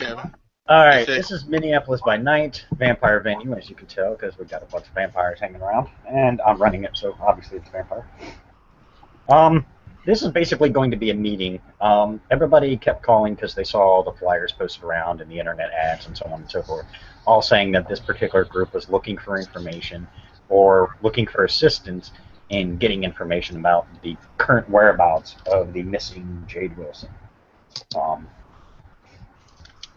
Kevin. Alright, this is Minneapolis by night, vampire venue, as you can tell, because we've got a bunch of vampires hanging around, and I'm running it, so obviously it's vampire. This is basically going to be a meeting. Everybody kept calling because they saw all the flyers posted around and the internet ads and so on and so forth, all saying that this particular group was looking for information or looking for assistance in getting information about the current whereabouts of the missing Jade Wilson.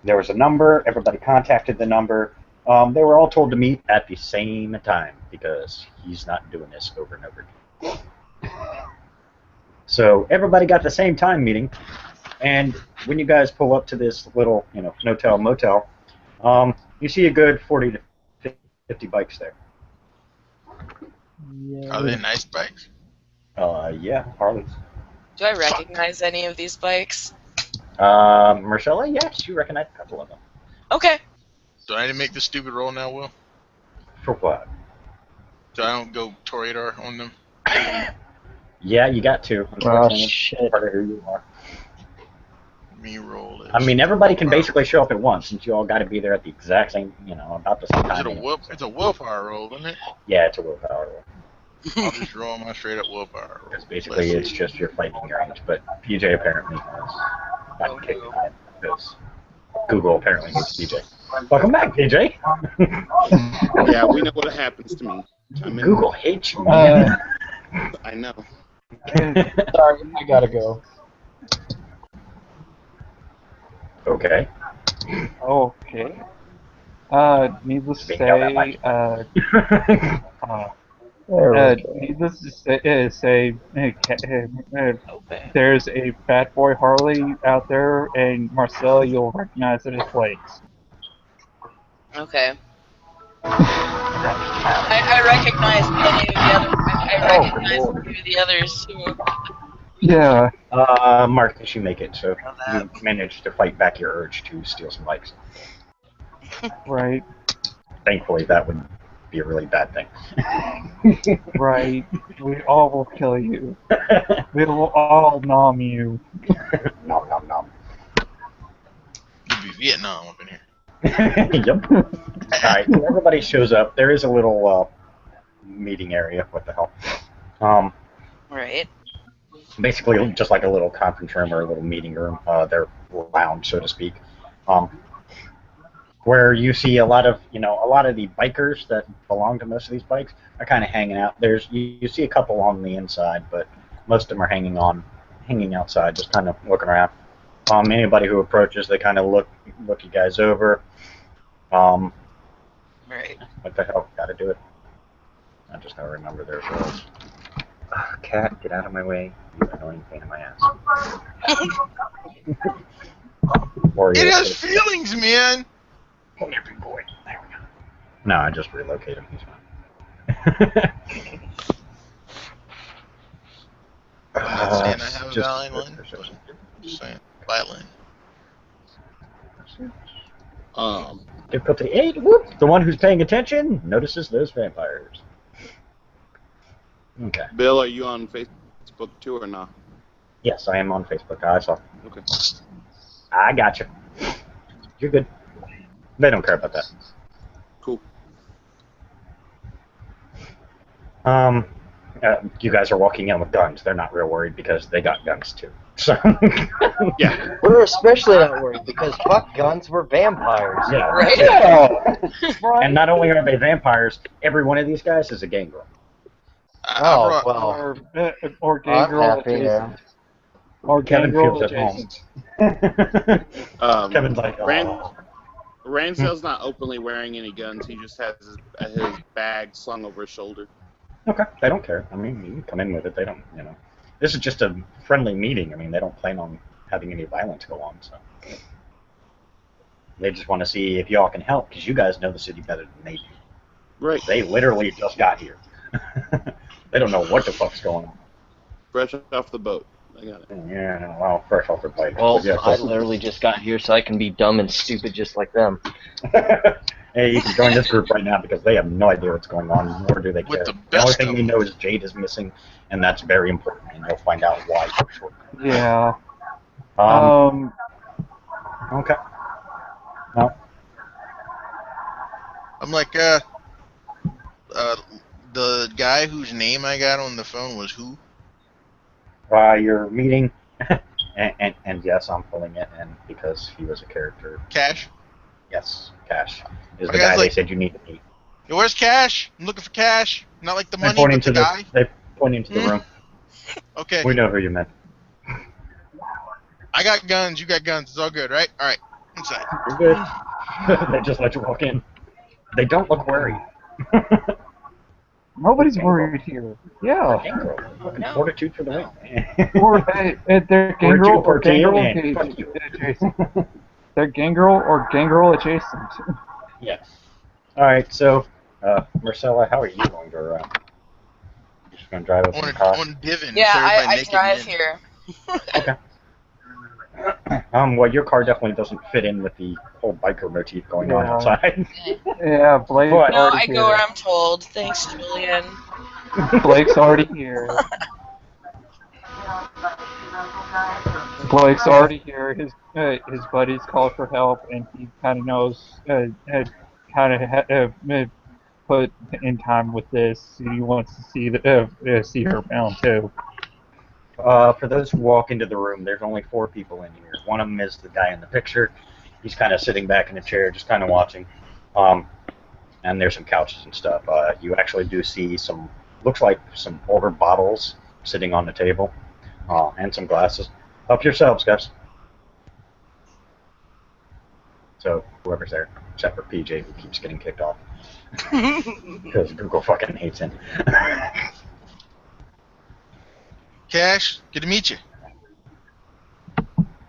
There was a number, everybody contacted the number. They were all told to meet at the same time because he's not doing this over and over again. So everybody got the same time meeting, and when you guys pull up to this little, no-tell motel, you see a good 40 to 50 bikes there. Yeah. Are they nice bikes? Yeah, Harleys. Do I recognize any of these bikes? Marcella, yes, you recognize a couple of them. Okay. Do I need to make the stupid roll now, Will? For what? So I don't go Toradar on them? Yeah, you got to. Oh, shit. Part of who you are. Me roll this. I mean, everybody can basically show up at once since you all got to be there at the exact same, about the same time. It's a willpower roll, isn't it? Yeah, it's a willpower roll. I'll just roll my straight up willpower roll. Basically, it's just your fighting range, but PJ apparently has not kicked it because Google apparently hates PJ. Welcome back, PJ. Yeah, we know what happens to me. Google hates you, man. I know. Sorry, I gotta go. Okay. Okay. Needless to say, there's a bad boy Harley out there, and Marcel, you'll recognize it as plates. Okay. I recognize many of the other. I recognize a few of the others too. Yeah. Marcus, you make it, so you managed to fight back your urge to steal some bikes. Right. Thankfully, that would be a really bad thing. Right. We all will kill you. We will all nom you. Nom nom nom. You'd be Vietnam up in here. Yep. Alright, everybody shows up. There is a little meeting area. What the hell? Right. Basically, just like a little conference room or a little meeting room. Their lounge, so to speak. Where you see a lot of the bikers that belong to most of these bikes are kind of hanging out. You see a couple on the inside, but most of them are hanging outside, just kind of looking around. Anybody who approaches, they kind of look you guys over. Right. What the hell? Gotta do it. I just gotta remember their rules. Cat, get out of my way. You annoying pain in my ass. It has feelings, man! Come here, big boy. There we go. No, I just relocate him. He's fine. I'm not saying I have a Valiant line, but I'm just saying, violin. Difficulty 8. Whoop! The one who's paying attention notices those vampires. Okay. Bill, are you on Facebook too or not? Yes, I am on Facebook. I saw. Okay. I got you. You're good. They don't care about that. Cool. You guys are walking in with guns. They're not real worried because they got guns too. So. Yeah. We're especially not worried because fuck guns, we're vampires. Yeah. Right. Yeah. And not only are they vampires, every one of these guys is a gangrel. Oh, well. Or gangrel adjacent. Or Kevin gangrel feels at home. Kevin's like, oh. Rancel's not openly wearing any guns. He just has his bag slung over his shoulder. Okay, they don't care. I mean, you can come in with it. They don't, This is just a friendly meeting. I mean, they don't plan on having any violence go on, so. They just want to see if y'all can help, because you guys know the city better than they do. Right. They literally just got here. They don't know what the fuck's going on. Fresh off the boat. I got it. Yeah, well, fresh off their plate. Well, yeah, I literally just got here so I can be dumb and stupid just like them. Hey, you can join this group right now because they have no idea what's going on, nor do they care. The only thing they know is Jade is missing, and that's very important, and they'll find out why for sure. Yeah. Okay. No. I'm like, the guy whose name I got on the phone was who? You're meeting, and yes, I'm pulling it in because he was a character. Cash? Yes, Cash is My the guy's guy like, they said you need to meet. "Yo, where's Cash? I'm looking for Cash. Not like the They're money, pointing but to the guy." They're pointing to the room. Okay. We know who you meant. I got guns. You got guns. It's all good, right? All right. Inside. You're good. They just let you walk in. They don't look worried. Nobody's worried here. Yeah. Gangrel. Fucking No. fortitude for the win. Or they're Gangrel or Gangrel adjacent. They're Gangrel or Gangrel adjacent. Yes. All right. So, Marcella, how are you going to? You're just going to drive up in the car? On Divin. Yeah, so everybody I naked drive men. here. Okay. Well, your car definitely doesn't fit in with the whole biker motif going on Yeah. outside. Yeah, Blake's But- No, already I here. go where I'm told. Thanks, Julian. Blake's already here. Blake's already here. His buddies called for help, and he kind of knows, put in time with this. He wants to see see her bound too. For those who walk into the room, there's only 4 people in here. One of them is the guy in the picture. He's kind of sitting back in a chair, just kind of watching. And there's some couches and stuff. You actually do see looks like some older bottles sitting on the table, and some glasses. Help yourselves, guys. So whoever's there, except for PJ, who keeps getting kicked off because Google fucking hates him. Cash, good to meet you.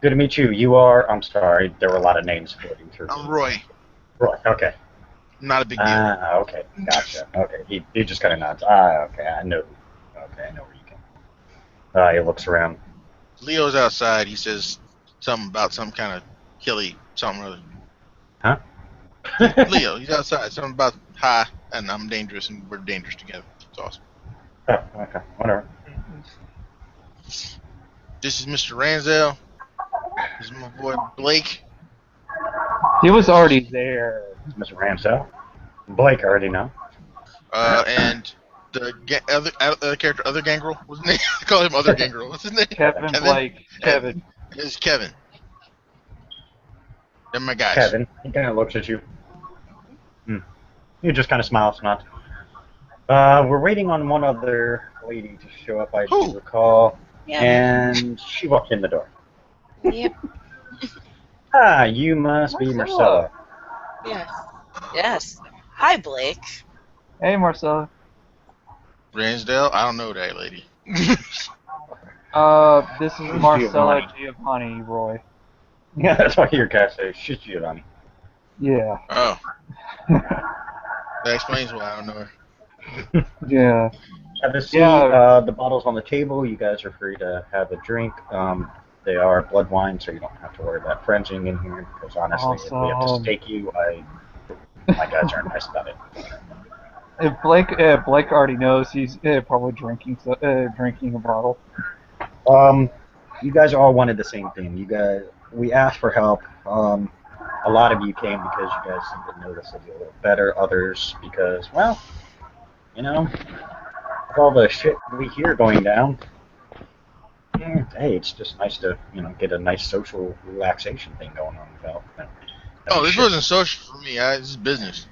Good to meet you. You are. I'm sorry. There were a lot of names floating through. I'm Roy. Roy. Okay. Not a big deal. Okay. Gotcha. Okay. He just kind of nods. Okay. I know. Okay. I know where you came. He looks around. Leo's outside. He says something about some kind of killy something or other. Huh? Leo, he's outside. Something about hi, and I'm dangerous, and we're dangerous together. It's awesome. Oh, okay. Whatever. This is Mr. Ransdale. This is my boy Blake. He was already there. Mr. Ramsdale. Blake, I already know. And the other character, other Gangrel. What's his name? I call him Other Gangrel. What's his name? Kevin, Blake. Kevin. It's Kevin. They're my guys. Kevin. He kind of looks at you. He just kind of smiles, nods. We're waiting on one other lady to show up, I do recall. Yeah. And she walked in the door. Yep. You must be Marcella. Yes. Yes. Hi, Blake. Hey, Marcella. Ransdale? I don't know that lady. This is Marcella Giovanni, Roy. Yeah, that's why your guy says shit Giovanni. Yeah. Oh. That explains why I don't know her. Yeah. Have a seat. Yeah. The bottle's on the table. You guys are free to have a drink. They are blood wine, so you don't have to worry about frenching in here. Because honestly, if we have to stake you, my guys aren't nice about it. If Blake already knows, he's probably drinking a bottle. You guys all wanted the same thing. We asked for help. A lot of you came because you guys seem to know the city a little better. Others because, well, with all the shit we hear going down, hey, it's just nice to, get a nice social relaxation thing going on without. Oh, this wasn't social for me. This is business.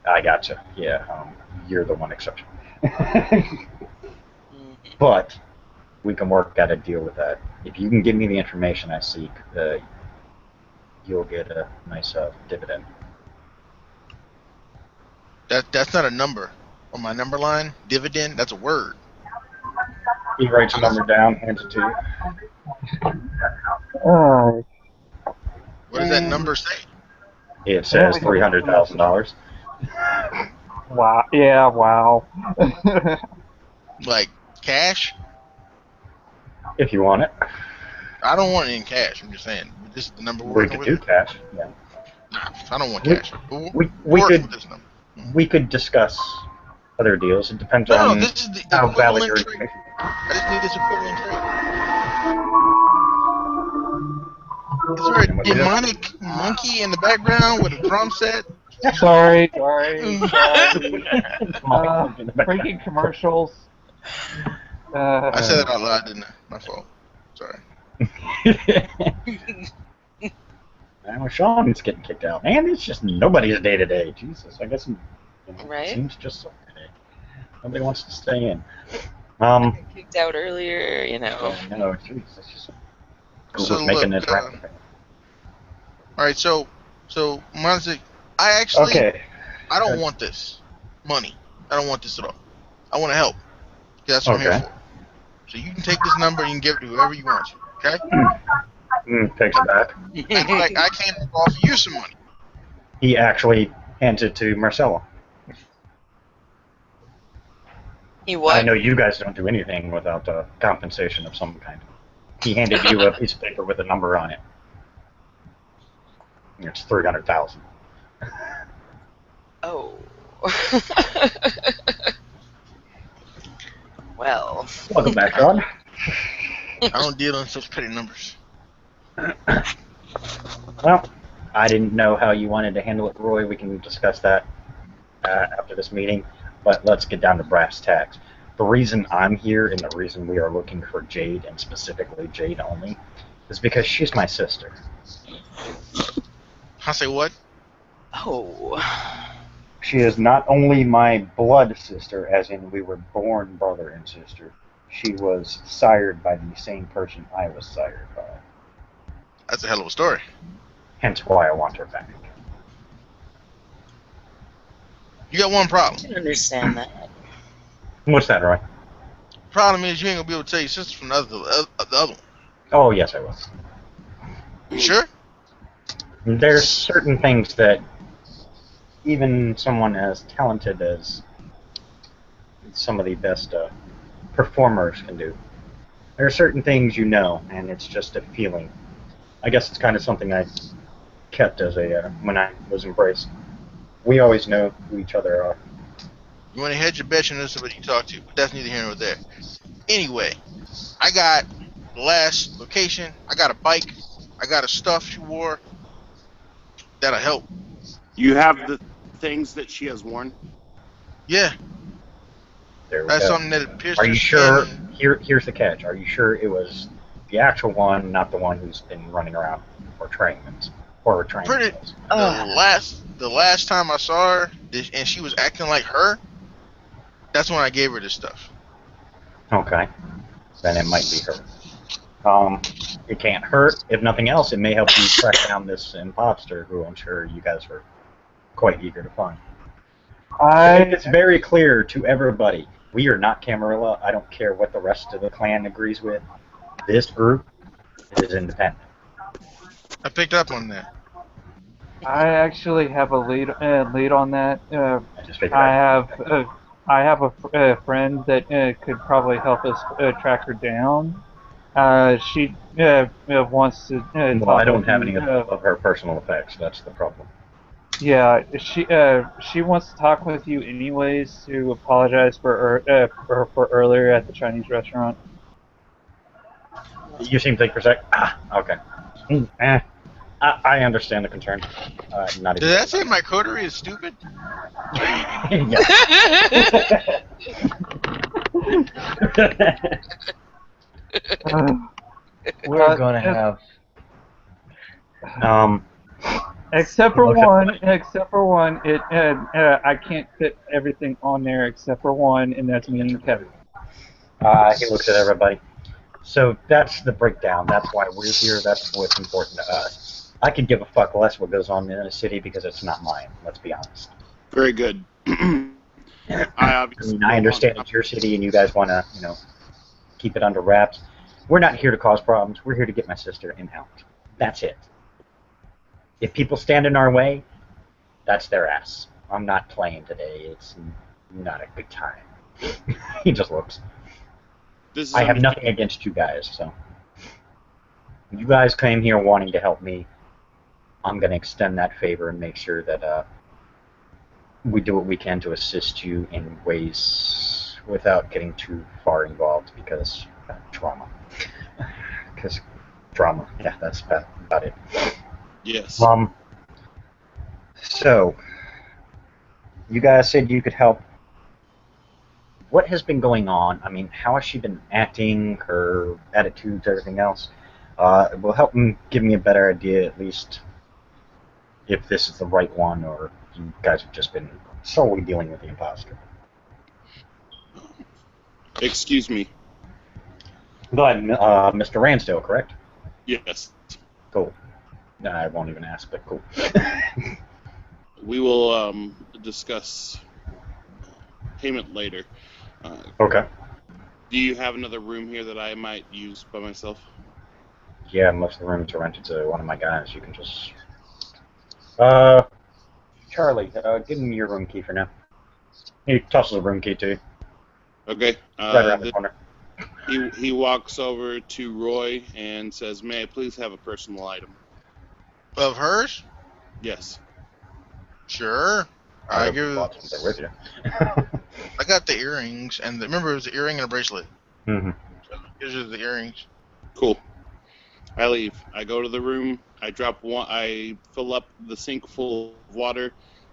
I gotcha. Yeah, you're the one exception. But we can work out a deal with that. If you can give me the information I seek, you'll get a nice dividend. That's not a number on my number line. Dividend. That's a word. He writes a number down, hands it to you. What does that number say? It says $300,000. Wow. Yeah. Wow. Like cash? If you want it. I don't want it in cash. I'm just saying. This is the number we're We working could do with. cash. Yeah. Nah, I don't want cash. We could. This number. We could discuss other deals. It depends No, on this is the how valid equivalent your trade. information. I just need this equivalent trade. Is there a demonic monkey in the background with a drum set? Sorry. Mike, Freaking commercials. I said it out loud, didn't I? My fault. Sorry. Now Sean's getting kicked out. Man, it's just nobody's day to day. Jesus, I guess Right? it seems just so today. Nobody wants to stay in. Kicked out earlier, you know. No, jeez, it's just So making look, this rap. all right, so Monzik, I actually, Okay. I don't want this money. I don't want this at all. I want to help. That's what I'm here for. So you can take this number and you can give it to whoever you want to. Okay? Takes it back. In fact, I came to offer you some money. He actually hands it to Marcella. He what? I know you guys don't do anything without compensation of some kind. He handed you a piece of paper with a number on it. It's 300,000. Oh. Well. Welcome back, Sean. I don't deal in such petty numbers. Well, I didn't know how you wanted to handle it, Roy. We can discuss that after this meeting. But let's get down to brass tacks. The reason I'm here and the reason we are looking for Jade, and specifically Jade only, is because she's my sister. I say what? Oh. She is not only my blood sister, as in we were born brother and sister. She was sired by the same person I was sired by. That's a hell of a story. Hence why I want her back. You got one I problem. can understand that. What's that, Roy? Problem is you ain't gonna be able to tell your sister from the other one. Oh, yes, I will. You sure? There's certain things that even someone as talented as some of the best performers can do. There are certain things you know, and it's just a feeling. I guess it's kind of something I kept as a when I was embraced. We always know who each other are. You want to hedge your bet you know somebody you talk to, but that's neither here nor there. Anyway, I got the last location. I got a bike. I got a stuff she wore. That'll help. You have the things that she has worn? Yeah, There we that's go. something that pierced Are her you skin. sure? Here's the catch. Are you sure it was the actual one, not the one who's been running around portraying it? Pretty. The last time I saw her, and she was acting like her. That's when I gave her this stuff. Okay. Then it might be her. It can't hurt. If nothing else, it may help you track down this imposter, who I'm sure you guys were quite eager to find. It's very clear to everybody. We are not Camarilla. I don't care what the rest of the clan agrees with. This group is independent. I picked up on that. I actually have a lead on that. I just figured I have a friend that could probably help us track her down. She wants to. Well, I don't have any of her personal effects. That's the problem. Yeah, she wants to talk with you anyways to apologize for earlier at the Chinese restaurant. You seem to think for a sec. Okay. I understand the concern. Not Did that say my coterie is stupid? We're gonna have. Except for one, it I can't fit everything on there except for one, and that's me and Kevin. He looks at everybody. So that's the breakdown. That's why we're here. That's what's important to us. I could give a fuck less what goes on in a city because it's not mine. Let's be honest. Very good. I understand it's your city and you guys want to, keep it under wraps. We're not here to cause problems. We're here to get my sister in out. That's it. If people stand in our way, that's their ass. I'm not playing today. It's not a good time. He just looks. I have nothing against you guys, so. You guys came here wanting to help me. I'm going to extend that favor and make sure that we do what we can to assist you in ways without getting too far involved because trauma. Because drama. Yeah, that's about it. Yes. So you guys said you could help. What has been going on? I mean, how has she been acting, her attitudes, everything else? It will help give me a better idea, at least, if this is the right one, or you guys have just been solely dealing with the imposter. Excuse me. Go ahead, Mr. Ransdale, correct? Yes. Cool. I won't even ask, but cool. We will discuss payment later. Okay. Do you have another room here that I might use by myself? Yeah, most of the rooms are rented to one of my guys. You can just... Charlie, give me your room key for now. He tosses a room key to you. Okay. Right around the corner. He walks over to Roy and says, "May I please have a personal item?" Of hers? Yes. Sure. I give. brought something with you. I got the earrings, and remember it was the earring and a bracelet. Mm-hmm. So here's just the earrings. Cool. I leave. I go to the room. I drop one. I fill up the sink full of water,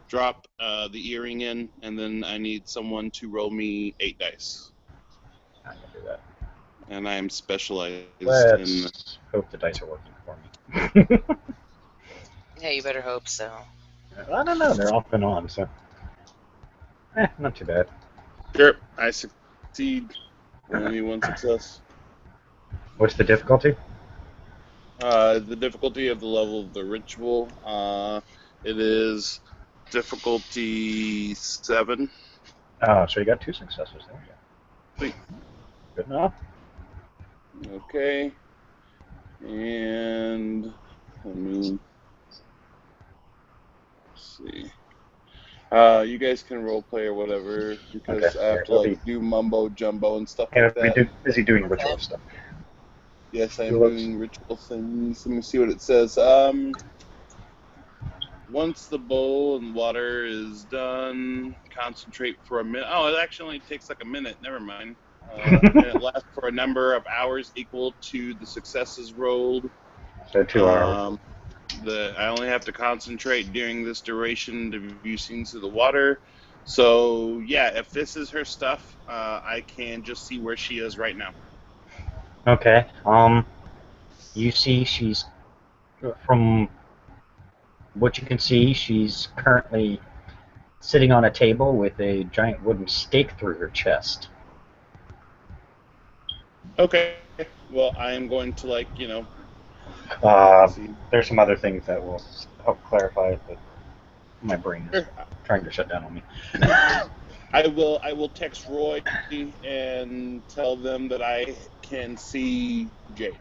drop the earring in, and then I need someone to roll me 8 dice. I can do that. And I am specialized Let's hope the dice are working for me. Yeah, you better hope so. I don't know. They're off and on, so not too bad. Sure, I succeed. Only one success. What's the difficulty? The difficulty of the level of the ritual. It is difficulty 7. Oh, so you got 2 successes. There you go. Sweet. Good enough. Okay. And let me see. You guys can roleplay or whatever because Okay. I have to do mumbo jumbo and stuff like that. Busy doing ritual stuff. Yes, I am doing ritual things. Let me see what it says. Once the bowl and water is done, concentrate for a minute. Oh, it actually only takes like a minute. Never mind. And it lasts for a number of hours equal to the successes rolled. So 2 hours. I only have to concentrate during this duration to view scenes of the water. So yeah, if this is her stuff, I can just see where she is right now. Okay. You see, she's from what you can see, she's currently sitting on a table with a giant wooden stake through her chest. Okay. Well, I am going to see. There's some other things that will help clarify it, but my brain is trying to shut down on me. I will text Roy and tell them that I can see Jade.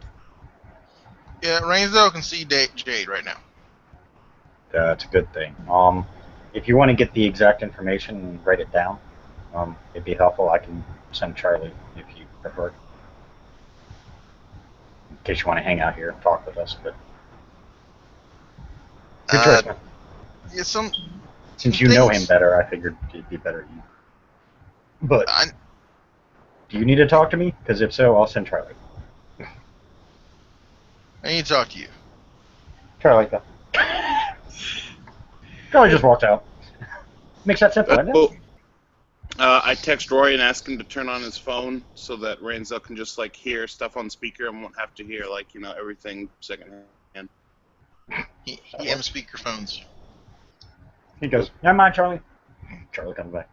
Yeah, Rainzo can see Jade right now. That's a good thing. If you want to get the exact information and write it down, it'd be helpful. I can send Charlie if you prefer, in case you want to hang out here and talk with us. But good choice, man. Yeah, Since you know him better, I figured it'd be better you. But do you need to talk to me? Because if so, I'll send Charlie. I need to talk to you. Charlie, go. Charlie just walked out. Makes that simple, isn't it? I text Roy and ask him to turn on his phone so that Rainzel can just hear stuff on speaker and won't have to hear everything secondhand. He has speakerphones. He goes, never mind, Charlie. Charlie comes back.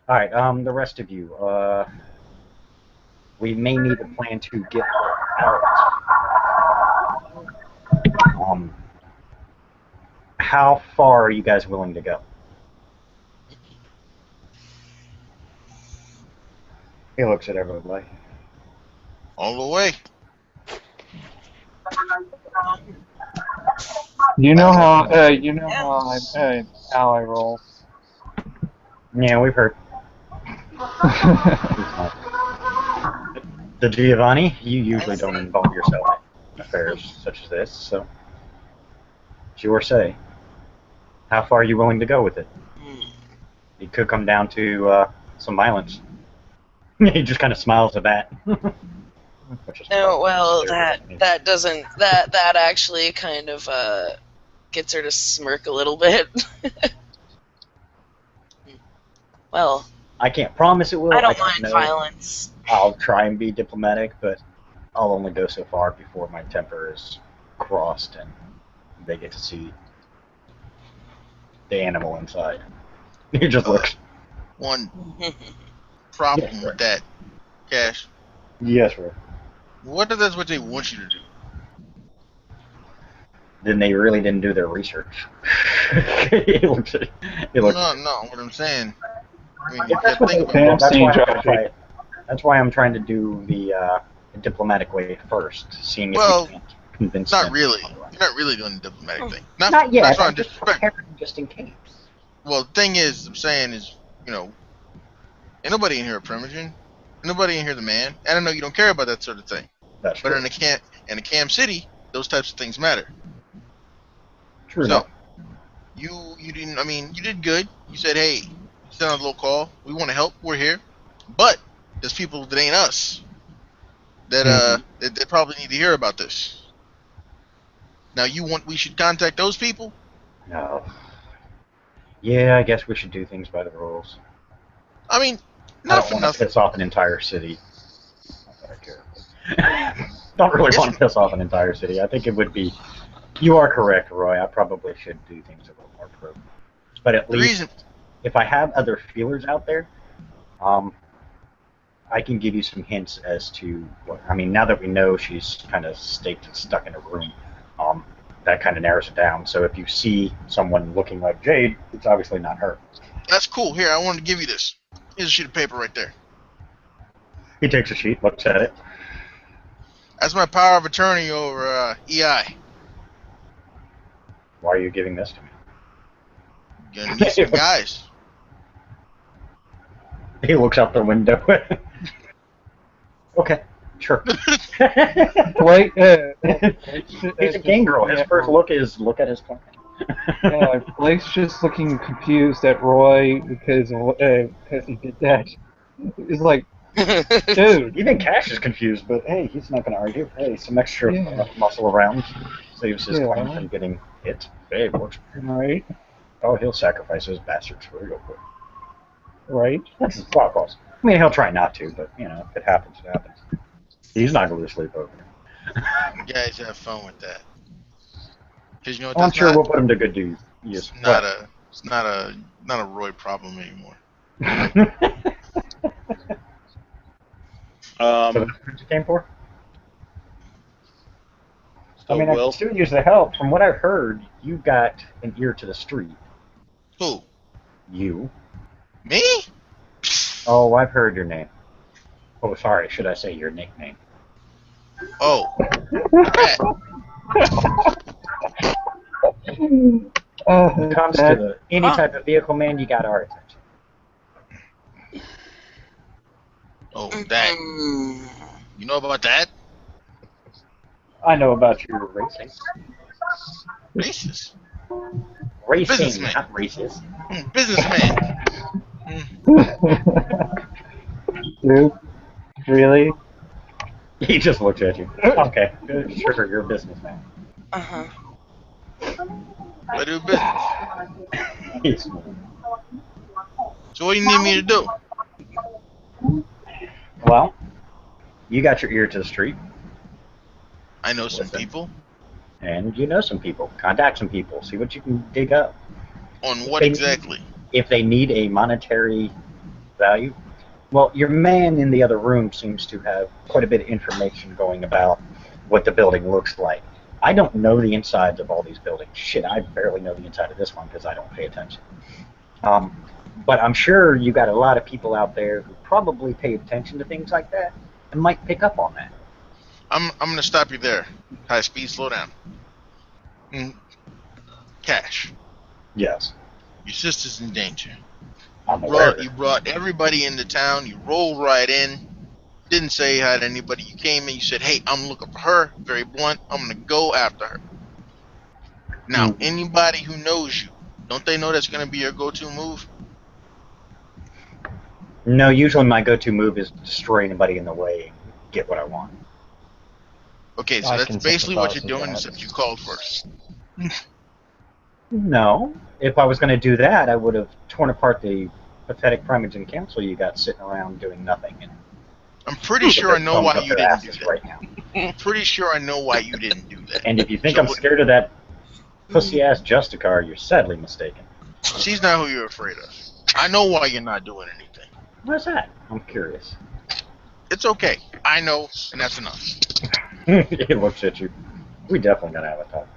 All right, the rest of you, we may need a plan to get out. How far are you guys willing to go? He looks at everybody. All the way. You know how how I roll. Yeah, we've heard. The Giovanni, you usually don't involve yourself in affairs such as this, so it's your say. How far are you willing to go with it? It could come down to some violence. He just kind of smiles at that. which is No, well, conservative. that doesn't that actually kind of gets her to smirk a little bit. Well, I can't promise it will. I don't don't mind know. violence. I'll try and be diplomatic, but I'll only go so far before my temper is crossed and they get to see the animal inside. He just looks. One problem Yes, with that, Cash. Yes, sir. What if that's what they want you to do? Then they really didn't do their research. He looks. No. What I'm saying, I mean, you That's gotta what think they, about it. that's Fancy why I'm Joshi. trying. That's why I'm trying to do the diplomatic way first, seeing if Well, we can't convince Not them. really. You're not really doing the diplomatic thing. Not yet. Not I'm just disrespect. preparing just in case. Well, the thing is, I'm saying is, ain't nobody in here a primogen. Ain't nobody in here the man. And I know you don't care about that sort of thing. That's But true. in a Cam City, those types of things matter. True So enough. you didn't. I mean, you did good. You said, hey, you sent out a little call. We want to help. We're here. But there's people that ain't us that that probably need to hear about this. Now we should contact those people. No. Yeah, I guess we should do things by the rules. I mean, I not don't for want to nothing. piss off an entire city. Not that I care. Don't really want to piss off an entire city. I think it would be. You are correct, Roy. I probably should do things a little more pro. But at The least, reason, if I have other feelers out there, I can give you some hints as to what. I mean, now that we know she's kind of staked and stuck in a room, that kind of narrows it down. So if you see someone looking like Jade, it's obviously not her. that's cool. Here, I wanted to give you this. Here's a sheet of paper right there. He takes a sheet, looks at it. That's my power of attorney over EI. Why are you giving this to me? Gonna need some guys. He looks out the window. Okay, sure. Blake, He's a gangrel. His first look is look at his plan. Yeah, Blake's just looking confused at Roy because he did that. He's like, dude. Even Cash is confused, but hey, he's not going to argue. Hey, some extra muscle around saves his claim from getting hit. Hey, it works. Right. Oh, he'll sacrifice those bastards for real quick. Right. That's his thought process. I mean, he'll try not to, but, if it happens, it happens. He's not going to sleep over. You guys have fun with that. Because you know what? I'm That's sure not, we'll put him to good use. it's not a Roy problem anymore. So that's what you came for? So I mean, I Will, can still use the help. From what I've heard, you got an ear to the street. Who? You. Me? Oh, I've heard your name. Oh, sorry. Should I say your nickname? Oh, Rat. When it comes to any Huh. type of vehicle, man, you got our attention. Oh, that. You know about that? I know about your racing. Racist. Racing, Businessman. not racist. Businessman. Dude, really? He just looks at you. Okay, sure, you're a businessman. Uh-huh. I do business. He's- So what do you need me to do? well, you got your ear to the street, I know some Listen. people. and you know some people. Contact some people. See what you can dig up. On what They- exactly? If they need a monetary value, well, your man in the other room seems to have quite a bit of information going about what the building looks like. I don't know the insides of all these buildings. Shit, I barely know the inside of this one because I don't pay attention. But I'm sure you got a lot of people out there who probably pay attention to things like that and might pick up on that. I'm gonna stop you there. High speed, slow down. Cash. Yes, Your sister's in danger. I'm aware. You brought everybody into town. You rolled right in. Didn't say hi to anybody. You came in. You said, "Hey, I'm looking for her." Very blunt. I'm gonna go after her. Now, anybody who knows you, don't they know that's gonna be your go-to move? No, usually my go-to move is destroy anybody in the way and get what I want. Okay, so I that's can basically what you're sympathize with doing, that. except you called first. No. If I was going to do that, I would have torn apart the pathetic Primogen Council you got sitting around doing nothing. And I'm pretty with sure their I know thumbs why up you their didn't do asses that. right now. Pretty sure I know why you didn't do that. And if you think So I'm scared of that pussy-ass Justicar, you're sadly mistaken. she's not who you're afraid of. I know why you're not doing anything. What's that? I'm curious. It's okay. I know, and that's enough. He looks at you. We definitely gotta have a talk.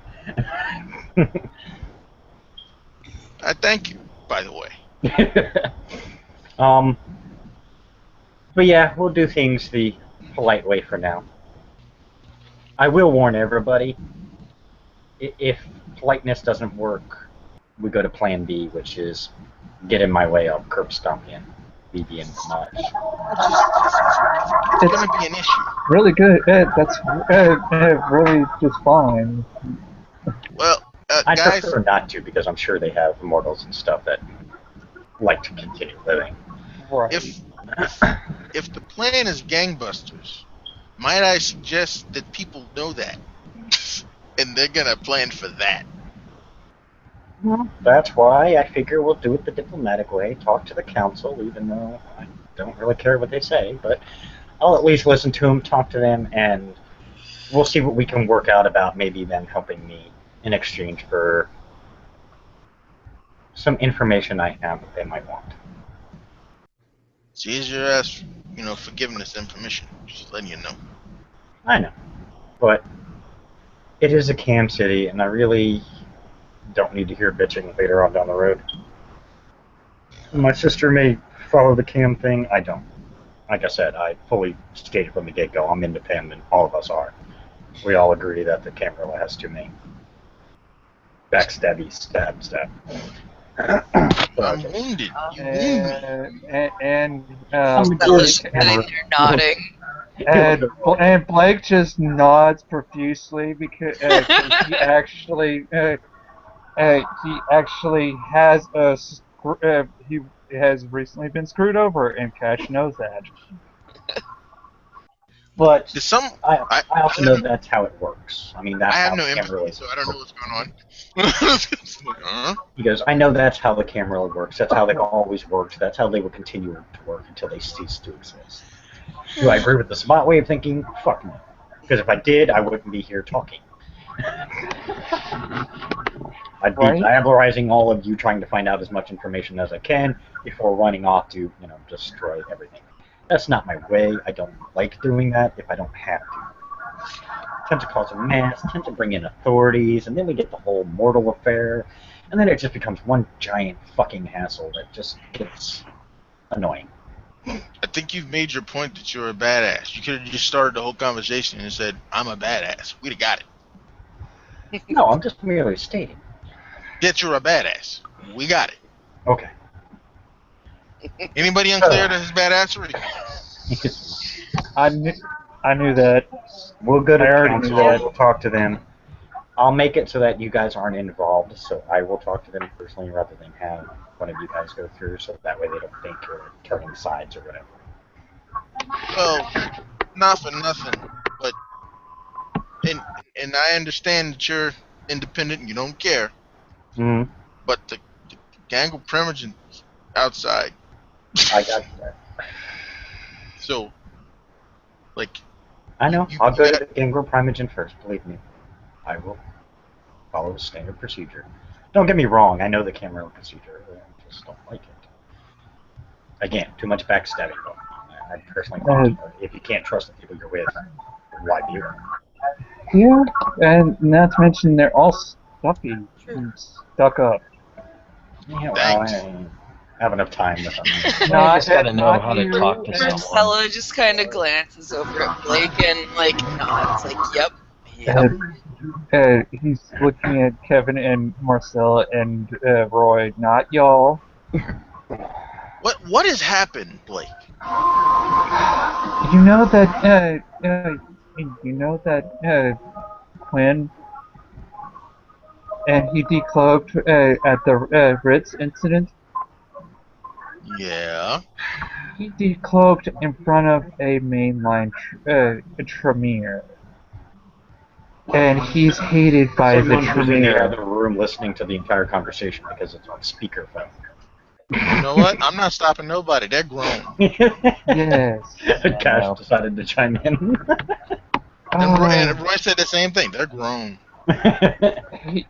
I thank you, by the way. But yeah, we'll do things the polite way for now. I will warn everybody, if politeness doesn't work, we go to plan B, which is get in my way, I'll curb stomp you. Be being much. It's going to be an issue. Really good. That's really just fine. Well, I guys, prefer not to, because I'm sure they have immortals and stuff that like to continue living. Right. if the plan is gangbusters, might I suggest that people know that, and they're gonna plan for that. Well, that's why I figure we'll do it the diplomatic way, talk to the council, even though I don't really care what they say, but I'll at least listen to them, talk to them, and we'll see what we can work out about maybe them helping me in exchange for some information I have that they might want. It's easier to ask, forgiveness than permission. Just letting you know. I know, but it is a cam city, and I really don't need to hear bitching later on down the road. My sister may follow the cam thing. I don't. Like I said, I fully stated from the get-go, I'm independent. All of us are. We all agree that the camera has too many backstabby stab. I'm wounded. You wound me. Stella's sitting there nodding. And Blake just nods profusely because he actually has he has recently been screwed over, and Cash knows that. But There's some. I also know that's how it works. I mean, that's I have how no the camera empathy, so I don't know what's going on. He goes, I know that's how the camera works. That's how they always worked. That's how they will continue to work until they cease to exist. Do I agree with the smart way of thinking? Fuck no. Because if I did, I wouldn't be here talking. I'd be diabolizing all of you, trying to find out as much information as I can before running off to, destroy everything. That's not my way. I don't like doing that if I don't have to. Tend to cause a mess, tend to bring in authorities, and then we get the whole mortal affair, and then it just becomes one giant fucking hassle that just gets annoying. I think you've made your point that you're a badass. You could have just started the whole conversation and said, I'm a badass. We'd have got it. No, I'm just merely stating that you're a badass. We got it. Okay. Anybody unclear to his badassery? I knew that. We'll go to I council. We'll talk to them. I'll make it so that you guys aren't involved, so I will talk to them personally rather than have one of you guys go through, so that way they don't think you're turning sides or whatever. Well, not for nothing, but and I understand that you're independent and you don't care. Mm-hmm. But the gang of Primogen outside. I got that. So, I know. I'll go to the Gangrel Primogen first, believe me. I will follow the standard procedure. Don't get me wrong, I know the camera procedure. I just don't like it. Again, too much backstabbing. I personally think if you can't trust the people you're with, why be with them? Yeah, and not to mention they're all stuffy and stuck up. Yeah, well, I don't have enough time with them. You just gotta know how to talk to someone. Stella just kind of glances over at Blake and nods, yep. He's looking at Kevin and Marcella and Roy, not y'all. What has happened, Blake? You know that Quinn, and he decloaked at the Ritz incident. Yeah. He decloaked in front of a mainline Tremere. and he's hated by the Someone who's in the Tremere. other room listening to the entire conversation because it's on speakerphone. You know what? I'm not stopping nobody. They're grown. Yes. Cash no. decided to chime in. And Roy said the same thing. They're grown. Hey,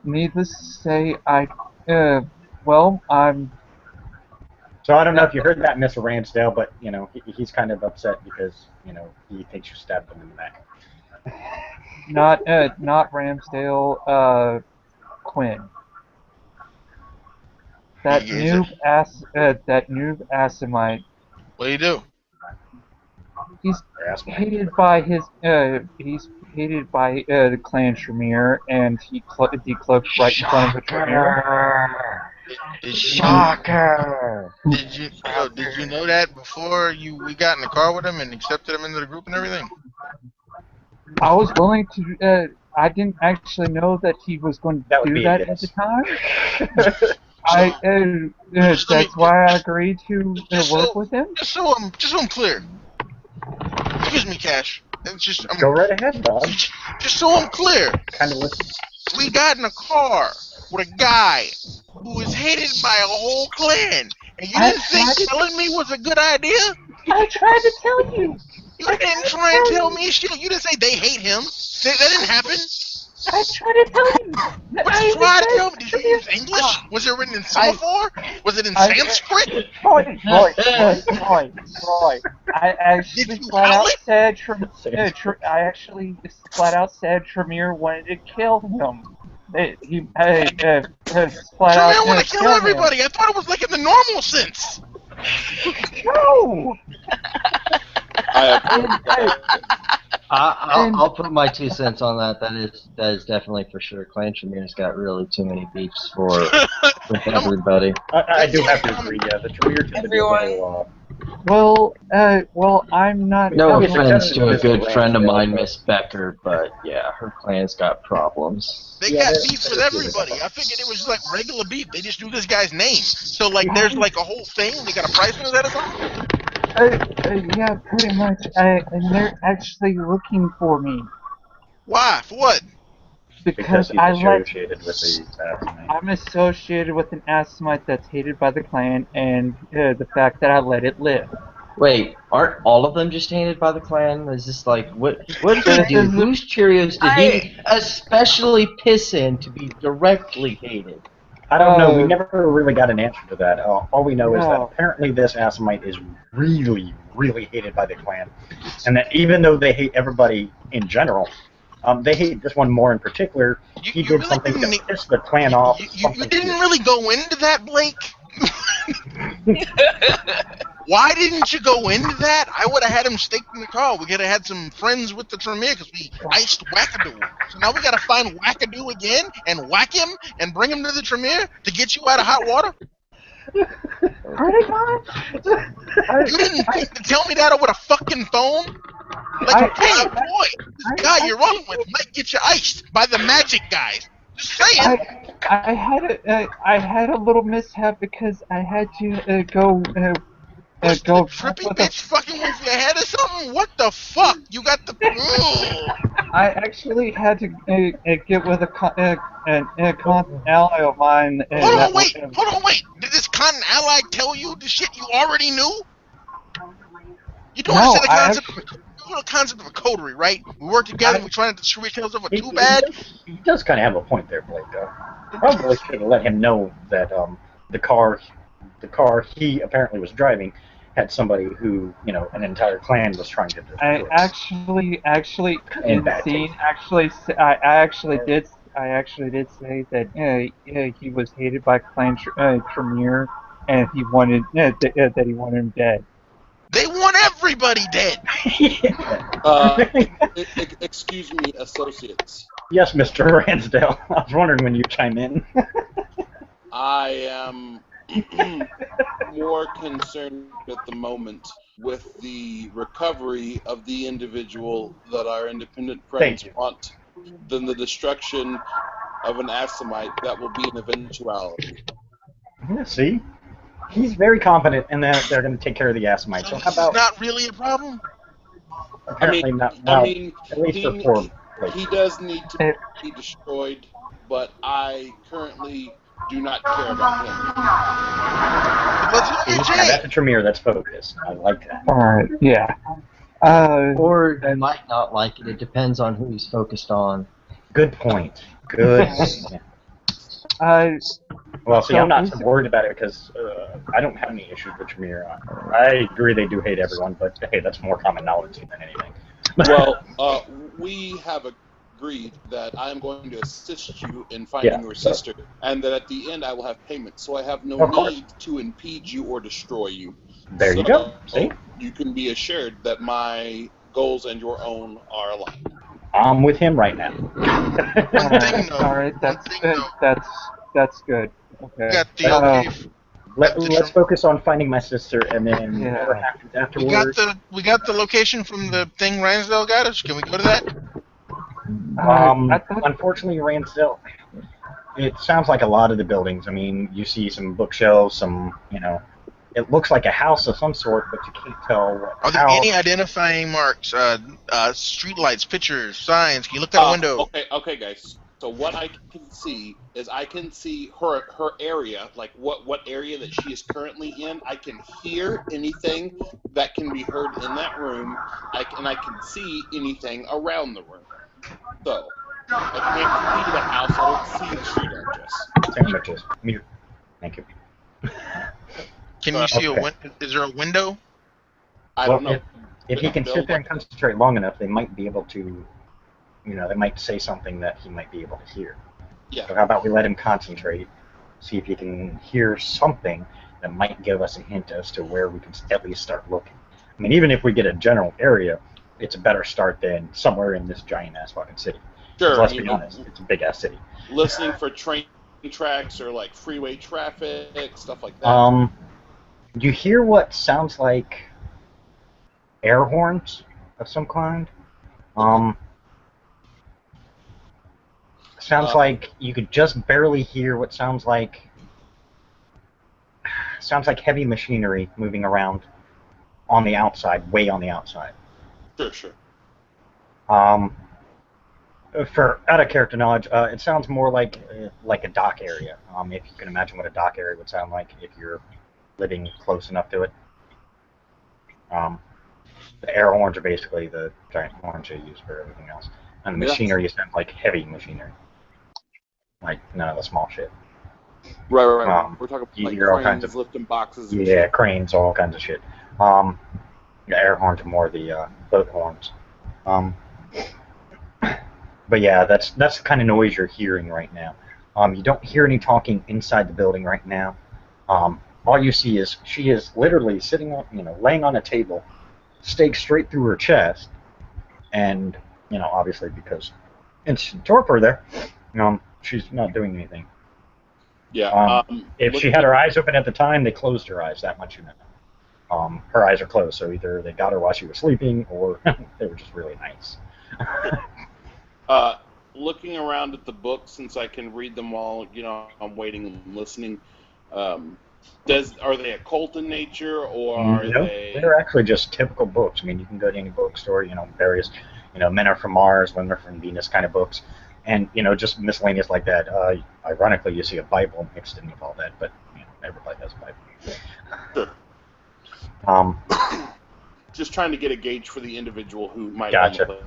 needless to say, I'm. So I don't know if you heard that, Mr. Ransdale, but he's kind of upset because he thinks you stabbed him in the neck. Not Ramsdale, Quinn. That noob Assamite. What do you do? He's Ask me. hated by the clan Tremere, and he decloaked right in front of the Tremere. Shocker! Did you know that before we got in the car with him and accepted him into the group and everything? I was willing to. I didn't actually know that he was going That to would do be a that yes. at the time. Just let me- That's why I agreed to Just work so- with him. Just so I'm clear. Excuse me, Cash. It's Go right ahead, dog. just so I'm clear. Kind of listen. We got in a car with a guy who is hated by a whole clan, and you didn't think telling me was a good idea? I tried to tell you. You didn't try and tell me shit. You didn't say they hate him. That didn't happen. I tried to tell you. What did you try to tell me? Did you use English? Was it written in semaphore? Was it in Sanskrit? Roy. I actually Did you flat howl out it? said I actually flat out said Tremere wanted to kill him. He flat out Tremere want to kill him. everybody. I thought it was like in the normal sense. No. I'll put my 2 cents on that. That is definitely for sure. Clan Tremere's got really too many beefs with everybody. I do have to agree. Yeah, the Tremere tend to be a little. Well, I'm not. No I mean, offense to a Mr. good friend of mine, Ramsdale, Miss Becker, but yeah, her clan's got problems. They Yeah, got they're- beef with they're everybody. I figured it was like regular beef. They just knew this guy's name. So like, there's like a whole thing. They got a price on that or something. Yeah, pretty much. And they're actually looking for me Why? For what? Because he's I let. associated with the assassination. I'm associated with an Assamite that's hated by the clan, and the fact that I let it live. Wait, aren't all of them just hated by the clan? Is this like what did he do? Whose Cheerios did he especially piss in to be directly hated? I don't know. We never really got an answer to that. All we know is that No. apparently this Assamite is really, really hated by the clan, and that even though they hate everybody in general, they hate this one more in particular. He You did really something to didn't- piss the clan off. You something didn't to- really go into that, Blake. Why didn't you go into that? I would have had him staked in the car. We could have had some friends with the Tremere because we iced Wackadoo. So now we got to find Wackadoo again and whack him and bring him to the Tremere to get you out of hot water? Pretty much. You didn't think to tell me that over the fucking phone? Like, hey, boy, this guy you're rolling with might get you iced by the magic guys. Just saying. I had a little mishap because I had to go Was go the trippy with bitch fucking with your head or something? What the fuck? You got the... I actually had to get with a constant ally of mine. Hold on, wait. Did this cotton ally tell you the shit you already knew? You don't No, understand the concept of a coterie, right? We work together, we try not to screw each other over too bad. He does kind of have a point there, Blake. Though. Probably should have let him know that the car he apparently was driving had somebody who an entire clan was trying to destroy. I actually In in bad scene taste. I actually did say that he was hated by Clan Tremere, and he wanted that he wanted him dead. They want everybody dead. Excuse me, associates. Yes, Mr. Ransdale. I was wondering when you'd chime in. I am more concerned at the moment with the recovery of the individual that our independent friends want than the destruction of an Assamite that will be an eventuality. Yeah, see? He's very confident in that they're going to take care of the Assamite. So how This is about not really a problem? apparently not? Well, at least for poor Like, He does need to It, be destroyed, but I currently do not care about him. Let's look at now Jay. that's a Tremere that's focused. I like that. Alright, yeah. Or he might not like it. It depends on who he's focused on. Good point. Good point. Yeah. Well, see, So I'm not so basic- worried about it because I don't have any issues with Tremere. I agree they do hate everyone, but hey, that's more common knowledge than anything. Well, we have agreed that I am going to assist you in finding Yeah, your so- sister, and that at the end I will have payment. So I have no Of course. need to impede you or destroy you. There you go. See? You can be assured that my goals and your own are aligned. I'm with him right now. One thing though. Alright, that's good. We Okay. got the okay. Let's focus on finding my sister, and then Yeah. whatever happens We got afterwards. the location from the thing Ransdale got us. Can we go to that? I thought, Unfortunately, Ransdale, it sounds like a lot of the buildings. I mean, you see some bookshelves, some, it looks like a house of some sort, but you can't tell what Are there house. any identifying marks? Street lights, pictures, signs? Can you look out a window? Okay, guys. So what I can see is I can see her area, like what area that she is currently in. I can hear anything that can be heard in that room. I can see anything around the room. So I can't see the house. I don't see the street address. Sandwiches. Mute. Thank you. Can you see a Okay. window? Is there a window? I don't know. If he can sit there and concentrate long enough, they might be able to, they might say something that he might be able to hear. Yeah. So how about we let him concentrate, see if he can hear something that might give us a hint as to where we can at least start looking. I mean, even if we get a general area, it's a better start than somewhere in this giant-ass fucking city. Sure. Let's be honest, it's a big-ass city. Listening for train tracks or like freeway traffic, stuff like that. You hear what sounds like air horns of some kind. Sounds like you could just barely hear what sounds like heavy machinery moving around on the outside, way on the outside. Sure. For out of character knowledge, it sounds more like a dock area. If you can imagine what a dock area would sound like if you're living close enough to it. The air horns are basically the giant horns they use for everything else, and the machinery sounds like heavy machinery, like none of the small shit. Right. We're talking like hear all cranes kinds of lifting boxes. and cranes, all kinds of shit. The air horns are more the boat horns. But yeah, that's the kind of noise you're hearing right now. You don't hear any talking inside the building right now. All you see is she is literally sitting on, laying on a table, staked straight through her chest, and obviously because instant torpor there, she's not doing anything. Yeah. If she had her eyes open at the time, they closed her eyes. That much you know. Her eyes are closed, so either they got her while she was sleeping, or they were just really nice. Looking around at the books, since I can read them while I'm waiting and listening. Are they occult in nature, or are they? They're actually just typical books. I mean, you can go to any bookstore, various, Men Are From Mars, Women Are From Venus kind of books, and just miscellaneous like that. Ironically, you see a Bible mixed in with all that, but everybody has a Bible. Just trying to get a gauge for the individual who might. Gotcha.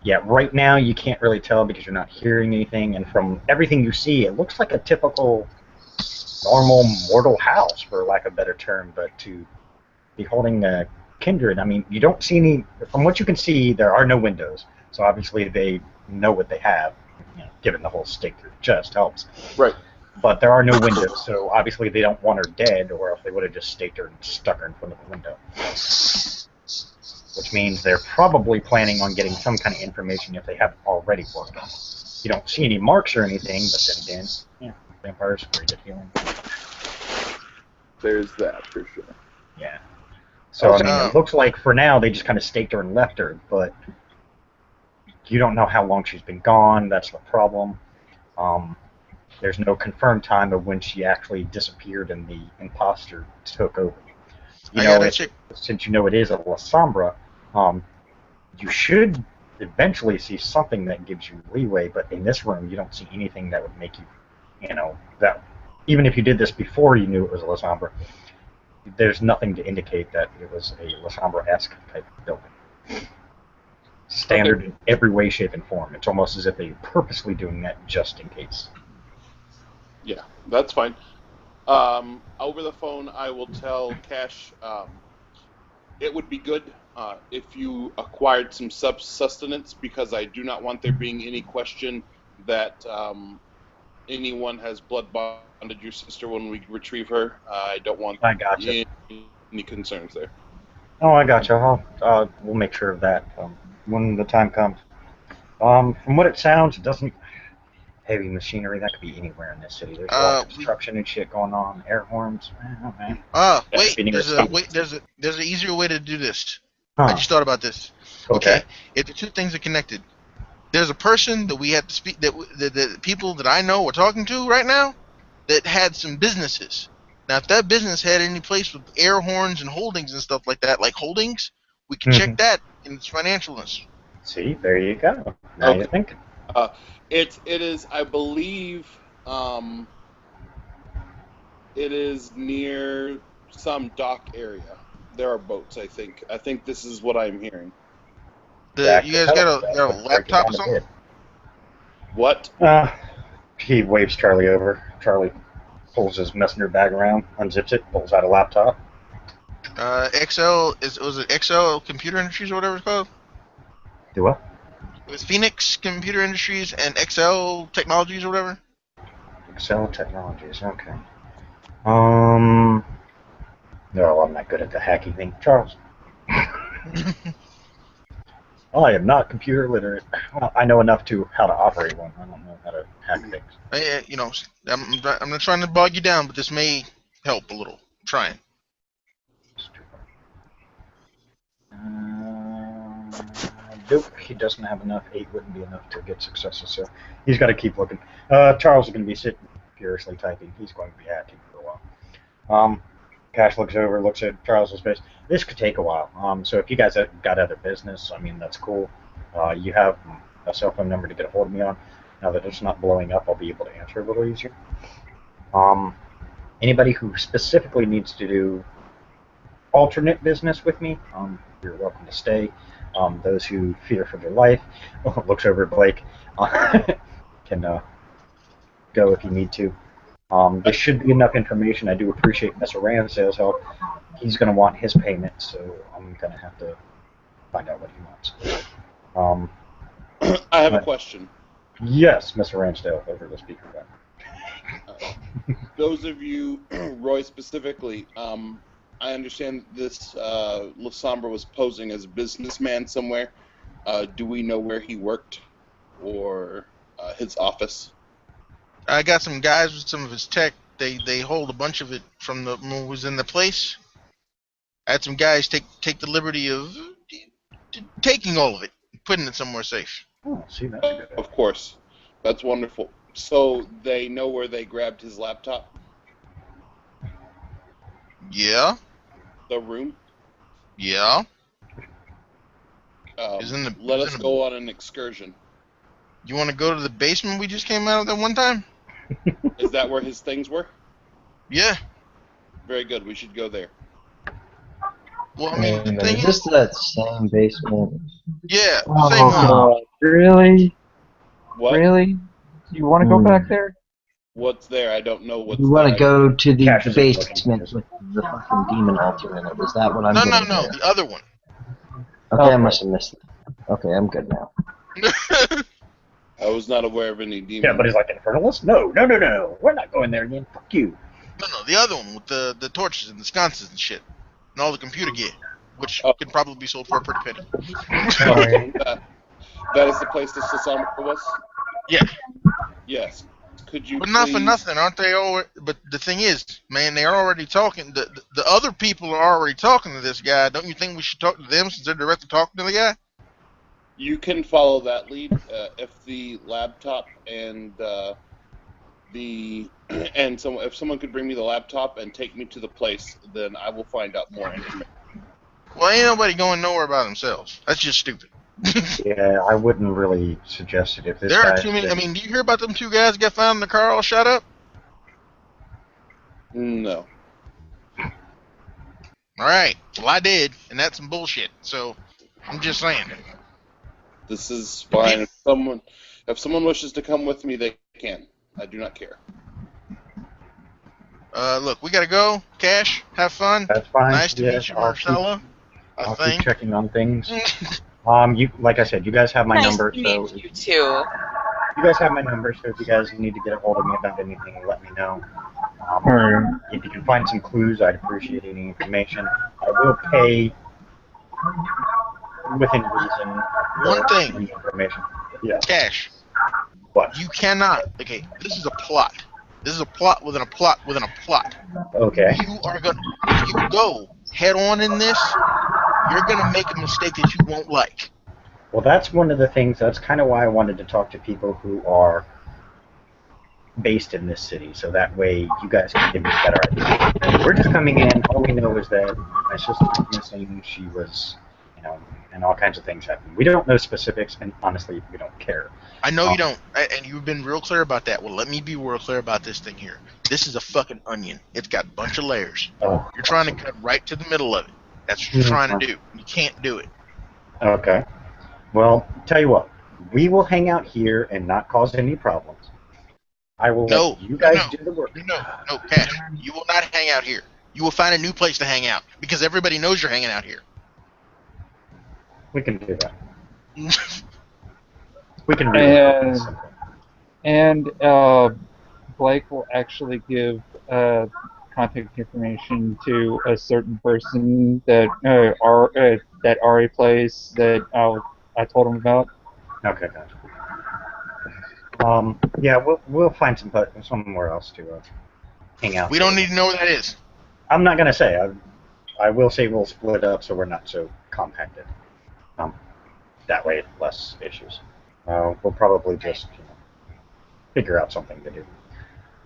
Yeah, right now you can't really tell because you're not hearing anything, and from everything you see, it looks like a typical, normal mortal house, for lack of a better term, but to be holding a kindred, I mean, you don't see any, from what you can see, there are no windows, so obviously they know what they have, given the whole stake through the chest helps. Right. But there are no windows, so obviously they don't want her dead, or else they would have just staked her and stuck her in front of the window. Which means they're probably planning on getting some kind of information if they haven't already worked on it. You don't see any marks or anything, but then again, vampires are great at healing. There's that for sure. Yeah. So, I mean, it looks like for now they just kind of staked her and left her, but you don't know how long she's been gone. That's the problem. There's no confirmed time of when she actually disappeared and the imposter took over. Since you know it is a La Sombra, you should eventually see something that gives you leeway. But in this room, you don't see anything that would make you, that even if you did this before you knew it was a La Sombra, there's nothing to indicate that it was a La Sombra-esque type building. Standard in every way, shape, and form. It's almost as if they were purposely doing that just in case. Yeah, that's fine. Over the phone, I will tell Cash it would be good if you acquired some sustenance, because I do not want there being any question that anyone has blood bonded your sister when we retrieve her. I don't want I gotcha. any concerns there. Oh, I gotcha. We'll make sure of that when the time comes. From what it sounds, it doesn't. Heavy machinery, that could be anywhere in this city. There's a lot of construction and shit going on. Air horns. Oh, man. Wait. There's an easier way to do this. I just thought about this. Okay. If the two things are connected, there's a person that we had to speak, that the people that I know we're talking to right now, that had some businesses. Now, if that business had any place with air horns and holdings and stuff like that, like holdings, we could check that in its financialness. See, there you go. Now you're thinking. It is, I believe, it is near some dock area. There are boats, I think. I think this is what I'm hearing. You guys got a laptop or something? What? He waves Charlie over. Charlie pulls his messenger bag around, unzips it, pulls out a laptop. Was it XL Computer Industries or whatever it's called? Do what? It was Phoenix Computer Industries and XL Technologies or whatever. XL Technologies, okay. No, I'm not good at the hacky thing. Charles. I am not computer literate. Well, I know enough how to operate one. I don't know how to hack things. I'm not trying to bog you down, but this may help a little. I'm trying. Nope, he doesn't have enough. 8 wouldn't be enough to get successes, so he's got to keep looking. Charles is going to be sitting furiously typing. He's going to be hacking for a while. Cash looks over, looks at Charles's face. This could take a while. So if you guys have got other business, I mean, that's cool. You have a cell phone number to get a hold of me on. Now that it's not blowing up, I'll be able to answer a little easier. Anybody who specifically needs to do alternate business with me, you're welcome to stay. Those who fear for their life, looks over at Blake, can go if you need to. There should be enough information. I do appreciate Mr. Ramsdale's help. He's going to want his payment, so I'm going to have to find out what he wants. I have a question. Yes, Mr. Ramsdale, over the speaker. Those of you, Roy specifically, I understand this La Sombra was posing as a businessman somewhere. Do we know where he worked or his office? I got some guys with some of his tech. They hold a bunch of it from when it was in the place. I had some guys take the liberty of taking all of it, putting it somewhere safe. Oh, see, that's good. Of course. That's wonderful. So they know where they grabbed his laptop? Yeah. The room? Yeah. Let us go on an excursion. You want to go to the basement we just came out of that one time? Is that where his things were? Yeah. Very good. We should go there. Well, I mean, the thing is this that same basement? Yeah, Oh, same one. God. Really? What? Really? You want to go back there? What's there? I don't know what's You want to there. go to the basement with the fucking demon altar in it. Is that what I'm No, getting no, at? the other one. Okay, I must have missed it. Okay, I'm good now. I was not aware of any demons. Yeah, but he's like, Infernalist? No. We're not going there again. Fuck you. No, the other one with the torches and the sconces and shit. And all the computer gear, which can probably be sold for a pretty penny. Sorry. That is the place this La Sombra was? Yeah. Yes. Could you But not for please- nothing, aren't they all? But the thing is, man, they're already talking. The other people are already talking to this guy. Don't you think we should talk to them since they're directly talking to the guy? You can follow that lead. If the laptop and if someone could bring me the laptop and take me to the place, then I will find out more information. Well, ain't nobody going nowhere by themselves. That's just stupid. Yeah, I wouldn't really suggest it if this There are guy's too many. I been... mean, do you hear about them two guys get found in the car all shot up? No. All right. Well, I did, and that's some bullshit. So I'm just saying. This is fine. If someone wishes to come with me, they can. I do not care. Look, we gotta go. Cash, have fun. That's fine. Nice to Yes, meet you, Marcella. I I'll keep think. checking on things. You, like I said, you guys have my Nice number, to so meet you too. you guys have my number. So if you guys need to get a hold of me about anything, let me know. Alright. If you can find some clues, I'd appreciate any information. I will pay within reason One for thing, any information. Yeah. Cash. What? You cannot. Okay, this is a plot. This is a plot within a plot within a plot. Okay. You are gonna, if you go head on in this, you're gonna make a mistake that you won't like. Well, that's one of the things. That's kind of why I wanted to talk to people who are based in this city, so that way you guys can give me a better idea. We're just coming in. All we know is that my sister was missing. She was, and all kinds of things happened. We don't know specifics, and honestly, we don't care. I know you don't, and you've been real clear about that. Well, let me be real clear about this thing here. This is a fucking onion. It's got a bunch of layers. Oh, You're trying to cut right to the middle of it. That's what you're trying to do. You can't do it. okay. Well, tell you what. We will hang out here and not cause any problems. I will let you guys do the work. No, Cash. You will not hang out here. You will find a new place to hang out because everybody knows you're hanging out here. We can do that. We can really And Blake will actually give contact information to a certain person that that Ari plays that I told him about. Okay, gotcha. Yeah, we'll find somewhere else to hang out. We don't need to know where that is. I'm not gonna say. I will say we'll split up so we're not so compacted. That way, less issues. We'll probably just figure out something to do.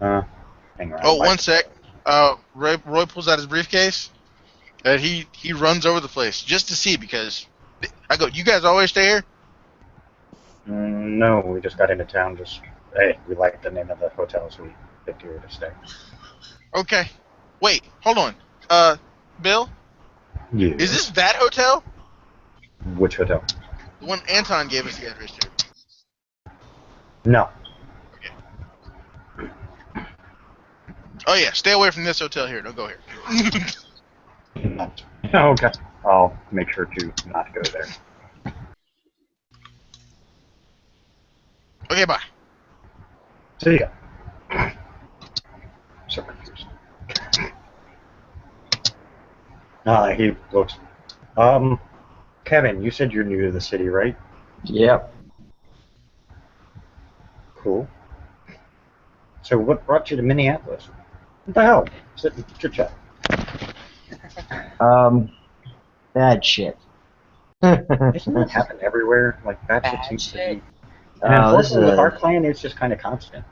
Hang around. Oh, one sec. Roy pulls out his briefcase, and he runs over the place just to see because I go. You guys always stay here? No, we just got into town. Hey, we like the name of the hotel, so we picked here to stay. Okay. Wait, hold on. Bill? Yeah. Is this that hotel? Which hotel? The one Anton gave us the address to. No. Okay. Oh yeah, stay away from this hotel here. Don't go here. Okay. I'll make sure to not go there. Okay, bye. See ya. So confused. He looks. Kevin, you said you're new to the city, right? Yep. Cool. So what brought you to Minneapolis? What the hell? Sit and chit chat. Bad shit. Doesn't that happen everywhere? Like that shit seems to be. And This unfortunately, with our clan, it's just kind of constant.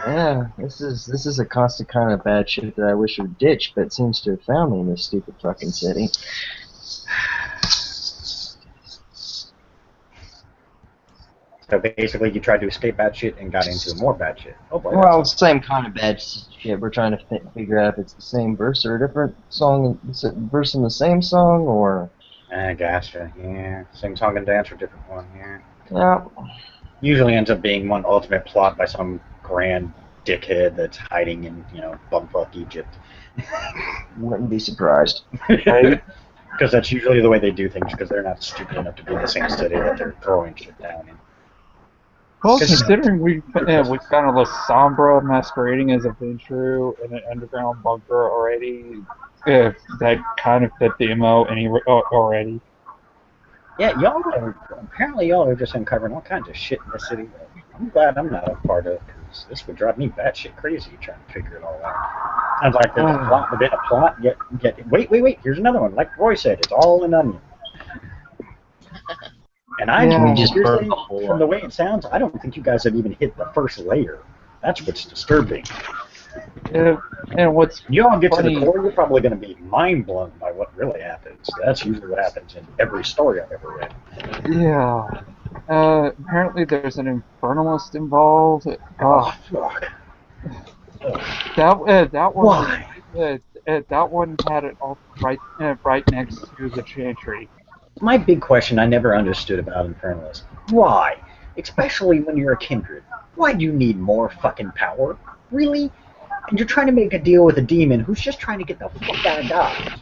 Yeah, this is a constant kind of bad shit that I wish would ditch, but seems to have found me in this stupid fucking city. So basically, you tried to escape bad shit and got into more bad shit. Oh boy. Well, it's the same kind of bad shit. We're trying to figure out if it's the same verse or a different song, verse in the same song, or. I gotcha. Yeah, same song and dance or different one. Yeah. Yeah. Usually ends up being one ultimate plot by some grand dickhead that's hiding in, bumfuck Egypt. Wouldn't be surprised. Because that's usually the way they do things, because they're not stupid enough to be in the same city that they're throwing shit down in. Well, considering we found a La Sombra masquerading as a Ventru in an underground bunker already, that kind of fit the MO already. Yeah, apparently y'all are just uncovering all kinds of shit in the city that I'm glad I'm not a part of, because this would drive me batshit crazy trying to figure it all out. Sounds like there's a plot within a plot, wait, here's another one. Like Roy said, it's all an onion. And from the way it sounds, I don't think you guys have even hit the first layer. That's what's disturbing. And what's You all get to the funny, core, you're probably going to be mind blown by what really happens. That's usually what happens in every story I've ever read. yeah. Apparently there's an infernalist involved. Oh, fuck. That one was Why? that one had it all right next to the chantry. My big question I never understood about Infernalists. Why? Especially when you're a kindred. Why do you need more fucking power? Really? And you're trying to make a deal with a demon who's just trying to get the fuck out of Dodge.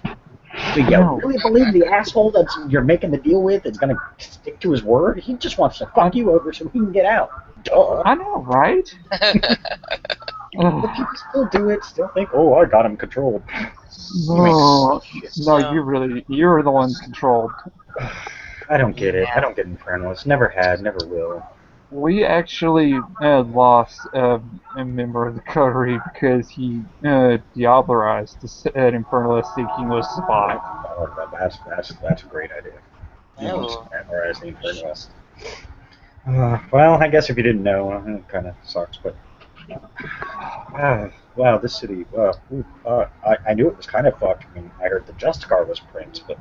So you No. really believe the asshole that you're making the deal with is going to stick to his word? He just wants to fuck you over so he can get out. Duh. I know, right? But people still do it, still think, oh, I got him controlled. No, Shit. no, No. you're the one controlled. I don't get it. Yeah. I don't get Infernalists. Never had, never will. We actually lost a member of the coterie because he diablerized an infernalist thinking was Spot. Oh, that's a great idea. You want to Oh. memorize the Infernalist. Well, I guess if you didn't know, it kind of sucks, but wow, this city. I knew it was kind of fucked. I mean, I heard the Justicar was Prince, but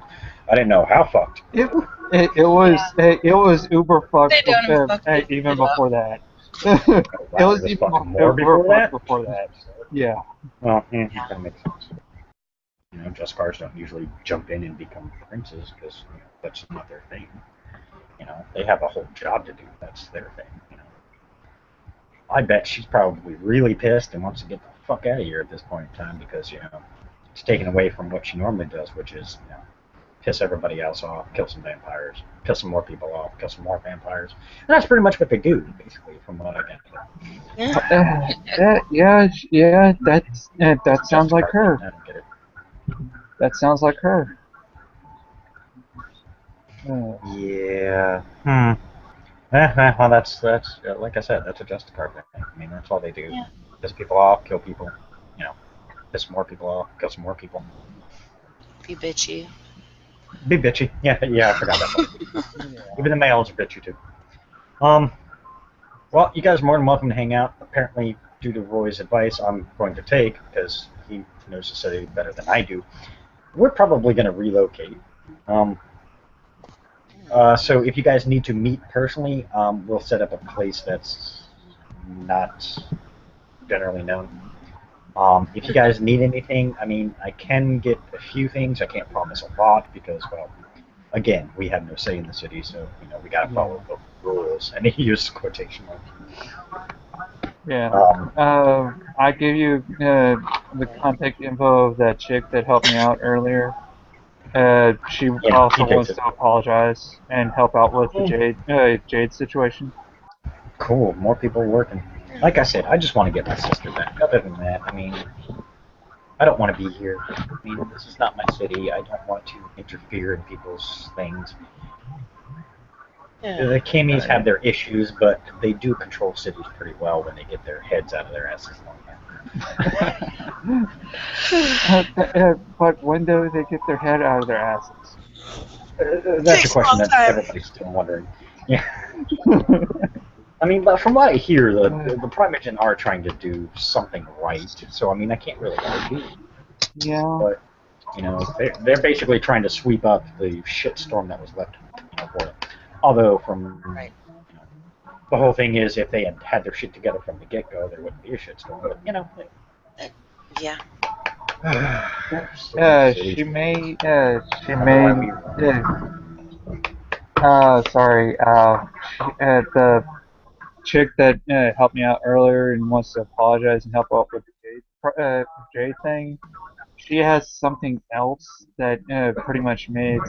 I didn't know how fucked. It was uber fucked Stay down and fuck people even up. before that. Oh, It wow, was it was even fucking more before fucked that. before that. Yeah. Well, yeah, that kind of makes sense. You know, Justicars don't usually jump in and become princes because that's not their thing. You know, they have a whole job to do. That's their thing. You know, I bet she's probably really pissed and wants to get the fuck out of here at this point in time because it's taken away from what she normally does, which is piss everybody else off, kill some vampires, piss some more people off, kill some more vampires. And that's pretty much what they do, basically, from what I get. Yeah, that sounds like Justicar thing, her. I don't get it. That sounds like her. Yeah. Well, that's like I said, that's a Justicar thing. I mean, that's all they do. Yeah. Piss people off, kill people. You know, piss more people off, kill some more people. Be bitchy. Be bitchy. Yeah, I forgot that part. Yeah. Even the males are bitchy too. Well, you guys are more than welcome to hang out. Apparently, due to Roy's advice, I'm going to take because he knows the city better than I do. We're probably going to relocate. So if you guys need to meet personally, we'll set up a place that's not generally known. If you guys need anything, I mean, I can get a few things. I can't promise a lot because, well, again, we have no say in the city, so we got to follow the rules. And he used quotation marks. Yeah. I gave you the contact info of that chick that helped me out earlier. She Yeah, also he takes wants it. to apologize and help out with the Jade situation. Cool, more people working. Like I said, I just want to get my sister back. Other than that, I mean, I don't want to be here. I mean, this is not my city. I don't want to interfere in people's things. Yeah. The Kimis have their issues, but they do control cities pretty well when they get their heads out of their asses long enough. But when do they get their head out of their asses? That's a Takes a question long that time. everybody's still wondering. Yeah. I mean, but from what I hear, the Primogen are trying to do something right. So, I mean, I can't really argue. Yeah. But, they're basically trying to sweep up the shitstorm that was left for them. Although, from the whole thing is, if they had their shit together from the get-go, there wouldn't be a shitstorm. But, Yeah. She may. Sorry. The chick that helped me out earlier and wants to apologize and help out with the Jade thing. She has something else that pretty much made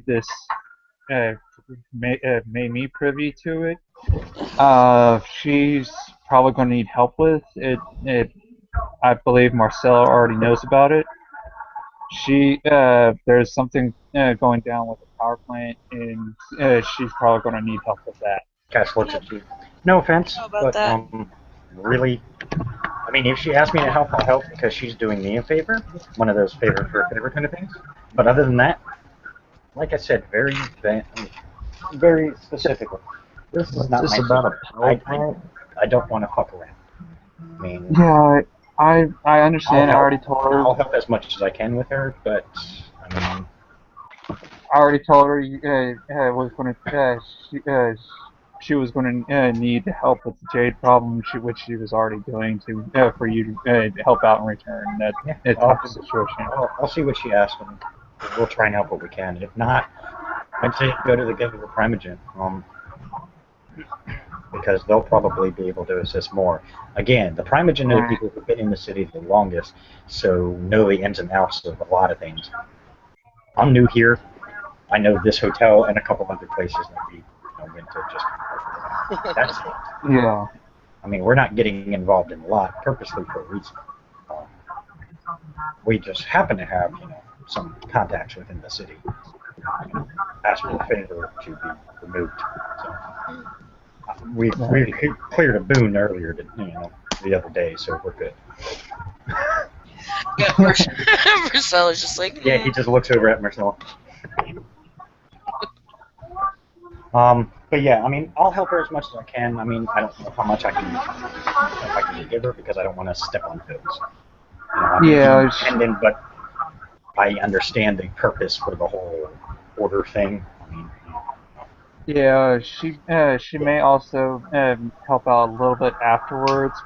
this made me privy to it. She's probably going to need help with it. I believe Marcella already knows about it. There's something going down with the power plant, and she's probably going to need help with that. Cash looks at you. No offense, How about but that? really, I mean, if she asks me to help, I'll help because she's doing me a favor. One of those favor for a favor kind of things. But other than that, like I said, very specifically, this is not Is my this about secret. a power plant? I don't want to fuck around. I mean, Yeah, I understand. I help. already told her. I'll help as much as I can with her, but I mean, I already told her was going to she was going to need help with the jade problem, which she was already doing for you to help out in return. That yeah, type of situation. I'll see what she asks, and we'll try and help what we can. If not, I'd say go to the Giver Primogen, because they'll probably be able to assist more. Again, the Primogen are the people who've been in the city the longest, so know the ins and outs of a lot of things. I'm new here. I know this hotel and a couple other places that we went to just that's it. Yeah. I mean, we're not getting involved in a lot purposely for a reason. We just happen to have, some contacts within the city. Asked for a favor to be removed. So we cleared a boon earlier, the other day, so we're good. Marcella's just like, Yeah, he just looks over at Marcella. But yeah, I mean, I'll help her as much as I can. I mean, I don't know how much I can give her because I don't want to step on toes. I'm independent, but I understand the purpose for the whole order thing. I mean, Yeah, she may also help out a little bit afterwards,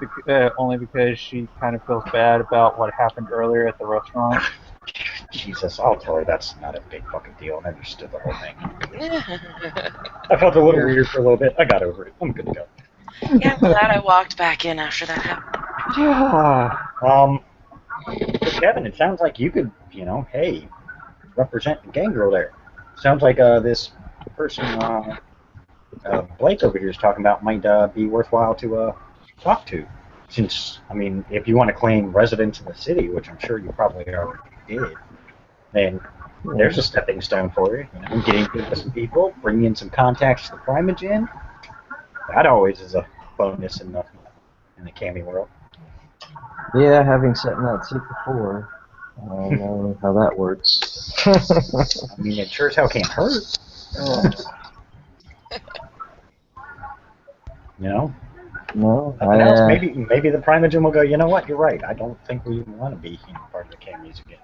only because she kind of feels bad about what happened earlier at the restaurant. Jesus, I'll tell her that's not a big fucking deal. I understood the whole thing. I felt a little weird for a little bit. I got over it. I'm good to go. Yeah, I'm glad I walked back in after that happened. Yeah. So Kevin, it sounds like you could, hey, represent the gang girl there. Sounds like this person Blake over here is talking about might be worthwhile to talk to. Since, I mean, if you want to claim residence in the city, which I'm sure you probably already did, then there's a stepping stone for you. Getting to know some people, bringing in some contacts to the Primogen. That always is a bonus in the Cammy world. Yeah, having sat in that seat before, I don't know how that works. I mean, it sure as hell can't hurt. No, Nothing else. Maybe the Primogen will go, you know what, you're right. I don't think we even want to be part of the Cammies again.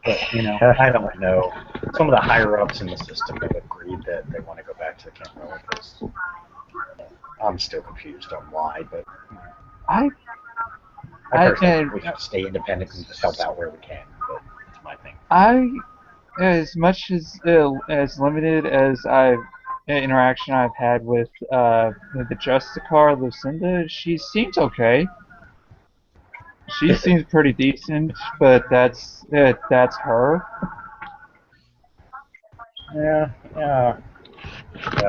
But, I don't know. Some of the higher-ups in the system have agreed that they want to go back to the Camarilla because I'm still confused on why, but I personally think we should stay independent and just help out where we can, but that's my thing. As much as limited as interaction I've had with the Justicar Lucinda, she seems okay. She seems pretty decent, but that's her. Yeah.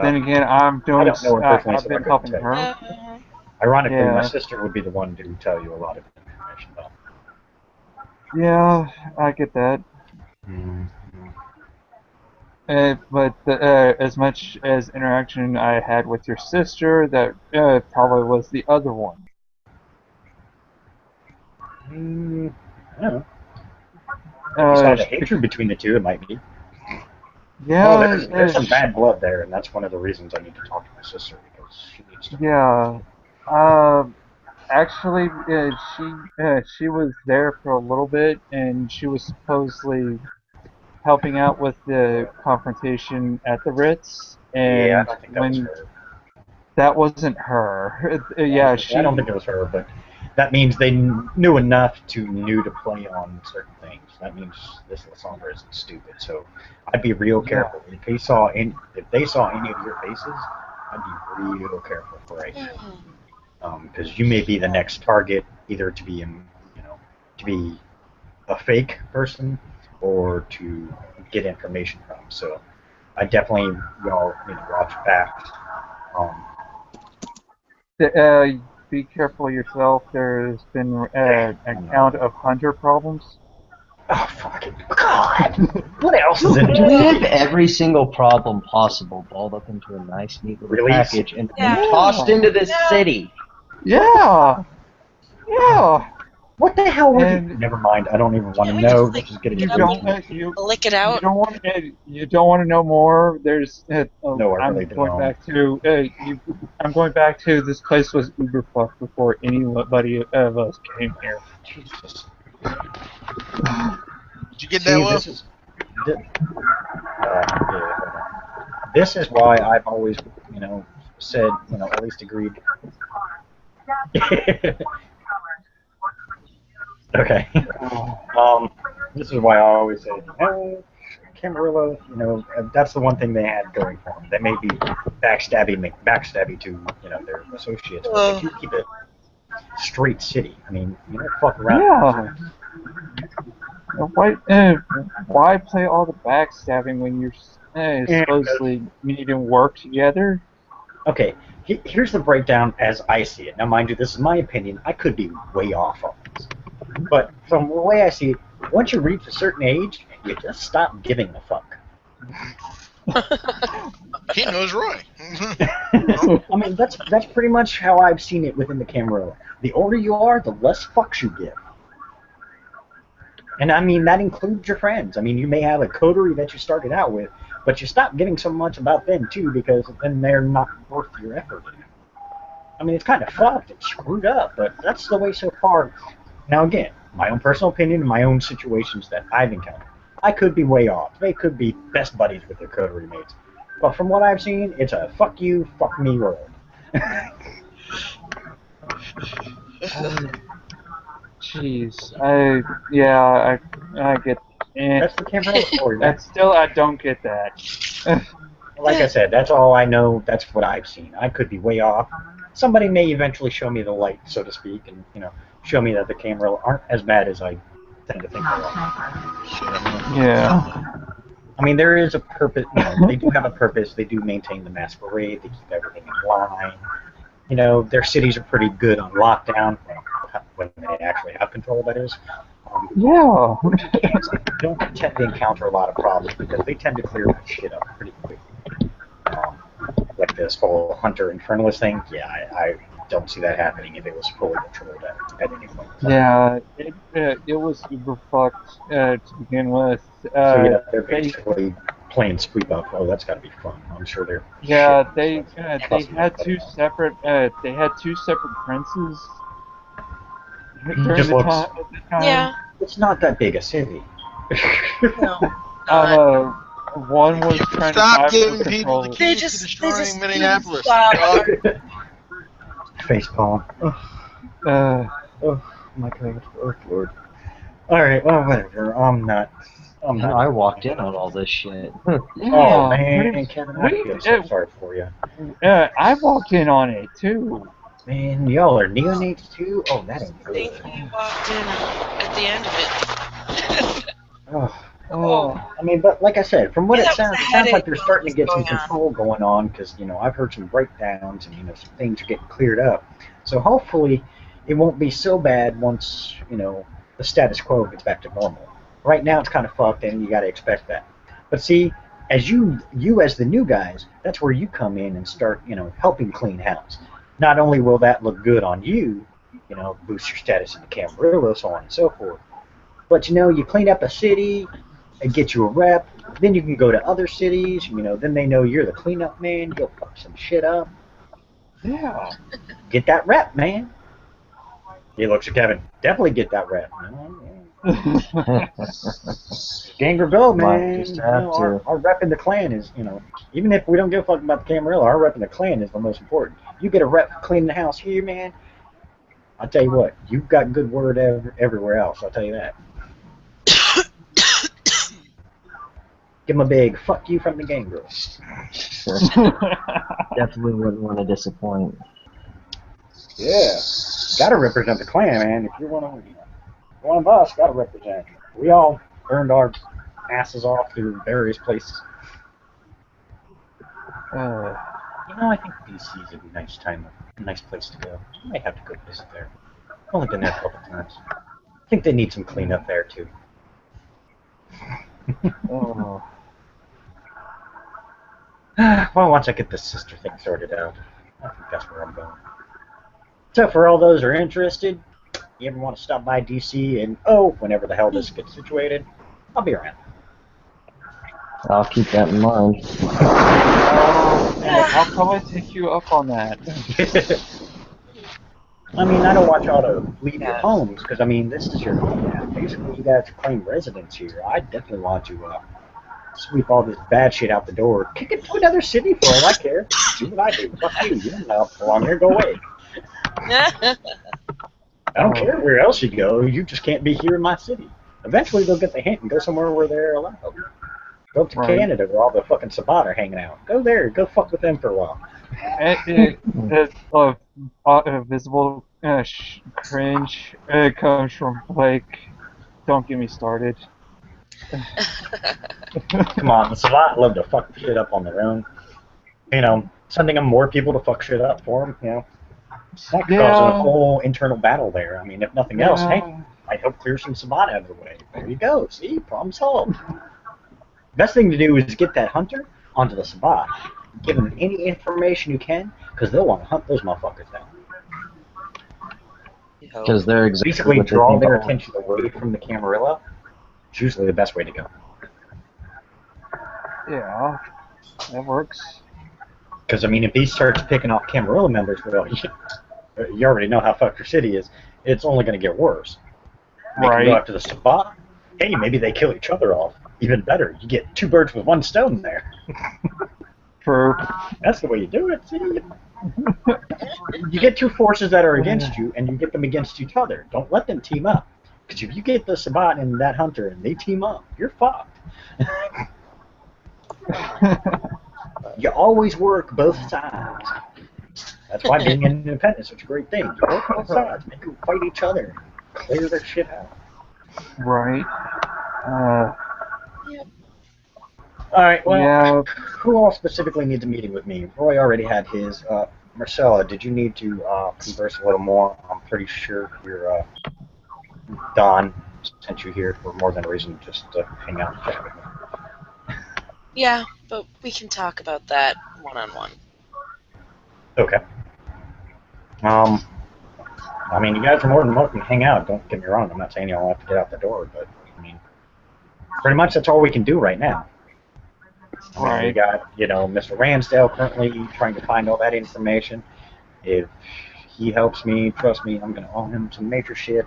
Then again, I don't know her personally, I've so I been couldn't helping tell you. her. Ironically, my sister would be the one to tell you a lot of information about. Yeah, I get that. Mm-hmm. But as much as interaction I had with your sister, that probably was the other one. I don't know. If you saw the hatred between the two, it might be. Yeah. There's some bad blood there, and that's one of the reasons I need to talk to my sister because she needs to. Yeah. Actually, she was there for a little bit, and she was supposedly helping out with the confrontation at the Ritz. Yeah, I And don't think that was her. That wasn't her. I don't think it was her, but that means they knew enough to play on certain things. That means this Lysandra isn't stupid. So I'd be real careful. If they saw any of your faces, I'd be real careful right now. Because you may be the next target, either to be a fake person or to get information from. So I definitely watch back. Be careful yourself. There's been an account of hunter problems. Oh, fucking God! What else is in We have every single problem possible balled up into a nice, neat little package and tossed into this city. Yeah. What the hell were you? And Never mind. I don't even want to Can't we know. just, like, This is getting you get up too don't deep. lick it you out? don't want you don't want to know more. There's No, I really I'm going don't. back to I'm going back to this place was uber fucked before anybody of us came here. Jesus. Did you get that, See, Will? this is. Yeah, hold on. This is why I've always, said, at least agreed. Okay. This is why I always say, Camarilla, that's the one thing they had going for them. They may be backstabby to, their associates, but they Oh. do keep it straight city. I mean, you don't fuck around. Yeah. Why play all the backstabbing when you're supposedly need to work together? Okay, here's the breakdown as I see it. Now, mind you, this is my opinion. I could be way off on this. But from the way I see it, once you reach a certain age, you just stop giving a fuck. He knows Roy. I mean, that's pretty much how I've seen it within the Camarilla. The older you are, the less fucks you give. And I mean, that includes your friends. I mean, you may have a coterie that you started out with, but you stop giving so much about them, too, because then they're not worth your effort. I mean, it's kind of fucked. It's screwed up, but that's the way so far. Now, again, my own personal opinion and my own situations that I've encountered. I could be way off. They could be best buddies with their coterie mates. But from what I've seen, it's a fuck you, fuck me world. Jeez, I get. That's the Camarilla story, man. Still, I don't get that. Like I said, that's all I know. That's what I've seen. I could be way off. Somebody may eventually show me the light, so to speak, and show me that the Camarilla aren't as bad as I tend to think they are. Yeah. I mean, there is a purpose. They do have a purpose. They do maintain the masquerade. They keep everything in line. Their cities are pretty good on lockdown when they actually have control. That is. Yeah. Don't tend to encounter a lot of problems because they tend to clear that shit up pretty quick. Like this whole Hunter Infernalist thing, yeah, I don't see that happening if it was fully controlled at any point. Yeah, it was uber fucked to begin with. So yeah, they're basically playing sweep up. Oh, that's got to be fun. I'm sure they're. Yeah, shit, they had two separate princes during Just the looks. time. At the time. Yeah. It's not that big a city. No. One was trying Stop to giving control people the it. keys to destroying Minneapolis. Stop. Dog. Facepalm. Oh my god. Oh lord. Alright, well, whatever. I'm not. I walked in on all this shit. Oh man, Kevin, I feel so sorry for you. I walked in on it too. Man, y'all are neonates too? Oh, that ain't I think good. we walked in at the end of it. I mean, but like I said, from what Yeah, it sounds like they're starting to get some control going on because, I've heard some breakdowns and, some things are getting cleared up. So hopefully it won't be so bad once, the status quo gets back to normal. Right now it's kind of fucked and you got to expect that. But see, as you as the new guys, that's where you come in and start, helping clean house. Not only will that look good on you, boost your status in the Camarilla, so on and so forth, but you clean up a city and get you a rep, then you can go to other cities, then they know you're the cleanup man, go fuck some shit up. Yeah. Get that rep, man. He looks at Kevin. Definitely get that rep. Ganger Bill, man. Might just have to. Our rep in the clan is, even if we don't give a fuck about the Camarilla, our rep in the clan is the most important. You get a rep cleaning the house here, man. I'll tell you what, you've got good word everywhere else. I'll tell you that. Give him a big fuck you from the gang girl. Definitely wouldn't want to disappoint. Yeah, gotta represent the clan, man. If you're one of us, gotta represent. We all earned our asses off through various places. I think DC is a nice place to go. I might have to go visit there. I've only been there a couple times. I think they need some cleanup there too. Well, once I get the sister thing sorted out, I think that's where I'm going. So for all those who are interested, you ever want to stop by DC and whenever the hell this gets situated, I'll be around. I'll keep that in mind. I'll probably take you up on that. I mean, I don't want y'all to leave your Yeah. homes because I mean, this is your home now. Basically, you guys claim residence here. I definitely want to sweep all this bad shit out the door, kick it to another city for all I care. Do what I do. Fuck you. You don't belong here. Go away. I don't care where else you go. You just can't be here in my city. Eventually, they'll get the hint and go somewhere where they're allowed. Go to Right. Canada where all the fucking Sabat are hanging out. Go there. Go fuck with them for a while. Visible cringe comes from Blake. Don't get me started. Come on, the Sabat love to fuck shit up on their own. You know, sending them more people to fuck shit up for them, you know. That could cause a whole internal battle there. I mean, if nothing else, hey, I help clear some Sabat out of the way. There you go. See? Problem solved. Best thing to do is get that hunter onto the Sabat. Give them any information you can, because they'll want to hunt those motherfuckers down. Because they're exactly Basically, what they draw think their of. attention away from the Camarilla. It's usually the best way to go. Yeah, that works. Because, I mean, if he starts picking off Camarilla members, well, you already know how fucked your city is. It's only going to get worse. Make them go after the Sabat. Hey, maybe they kill each other off. Even better, you get 2 birds with 1 stone there. True. That's the way you do it. See? You get 2 forces that are against you, and you get them against each other. Don't let them team up. Because if you get the Sabat and that hunter and they team up, you're fucked. You always work both sides. That's why being independent is such a great thing. You work both sides, make them fight each other, clear their shit out. Right. Alright, well, Yeah. who all specifically needs a meeting with me? Roy already had his. Marcella, did you need to converse a little more? I'm pretty sure your Don sent you here for more than a reason just to hang out and chat with me. Yeah, but we can talk about that one-on-one. Okay. I mean, you guys are more than welcome to hang out. Don't get me wrong. I'm not saying you all have to get out the door, but I mean, pretty much that's all we can do right now. I mean, we got, Mr. Ramsdale currently trying to find all that information. If he helps me, trust me, I'm going to owe him some major shit.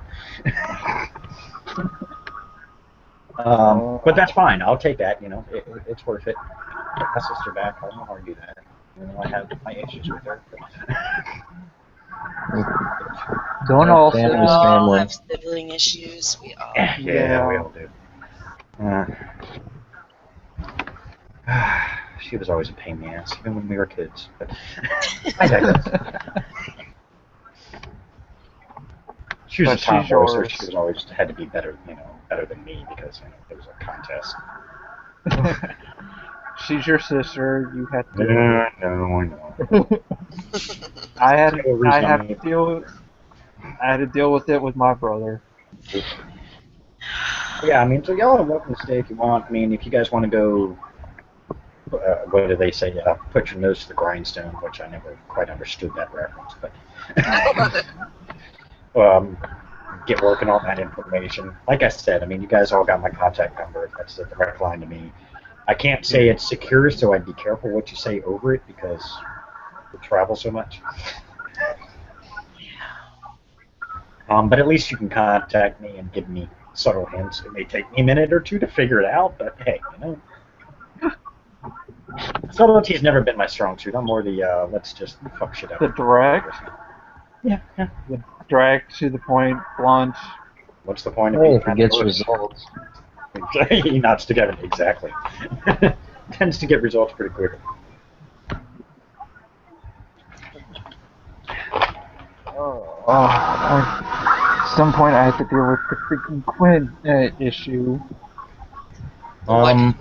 But that's fine. I'll take that. It's worth it. Get my sister back. I don't want to do that. I have my issues with her. Don't all say We Family's all family. have sibling issues. We all. Yeah, we all do. She was always a pain in the ass, even when we were kids. But I digress. She was a tomboy, so she was always had to be better, better than me because there was a contest. She's your sister. You have to. No, I know. I had to deal with it with my brother. Yeah, I mean, so y'all are welcome to stay if you want. I mean, if you guys want to go, what do they say? Put your nose to the grindstone, which I never quite understood that reference, but get working on that information. Like I said, I mean, you guys all got my contact number. That's a direct line to me. I can't say it's secure, so I'd be careful what you say over it because we travel so much. But at least you can contact me and give me subtle hints. It may take me a minute or two to figure it out, but hey, subtlety's never been my strong suit. I'm more the let's just fuck shit up. The direct? Yeah. The direct, to the point, blunt. What's the point of Hey, being if it gets results. He nods together. Exactly. Tends to get results pretty quickly. At some point, I have to deal with the freaking Quinn issue. The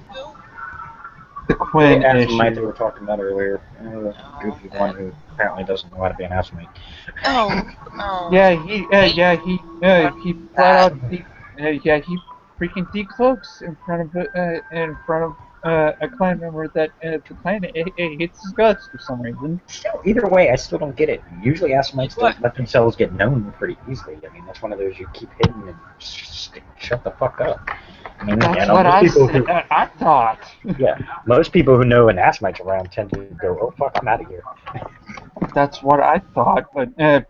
Quinn the issue. Assamite that we were talking about earlier. The goofy one who apparently doesn't know how to be an Assamite. Oh. Yeah, he flat out, he freaking decloaks in front of a clan member that the clan hates his guts for some reason. Still, either way, I still don't get it. Usually, Assamites What? don't let themselves get known pretty easily. I mean, that's one of those you keep hidden and shut the fuck up. I mean, That's you know, what most people who, I thought. yeah, most people who know an Assamite's around tend to go, "Oh fuck, I'm out of here." That's what I thought,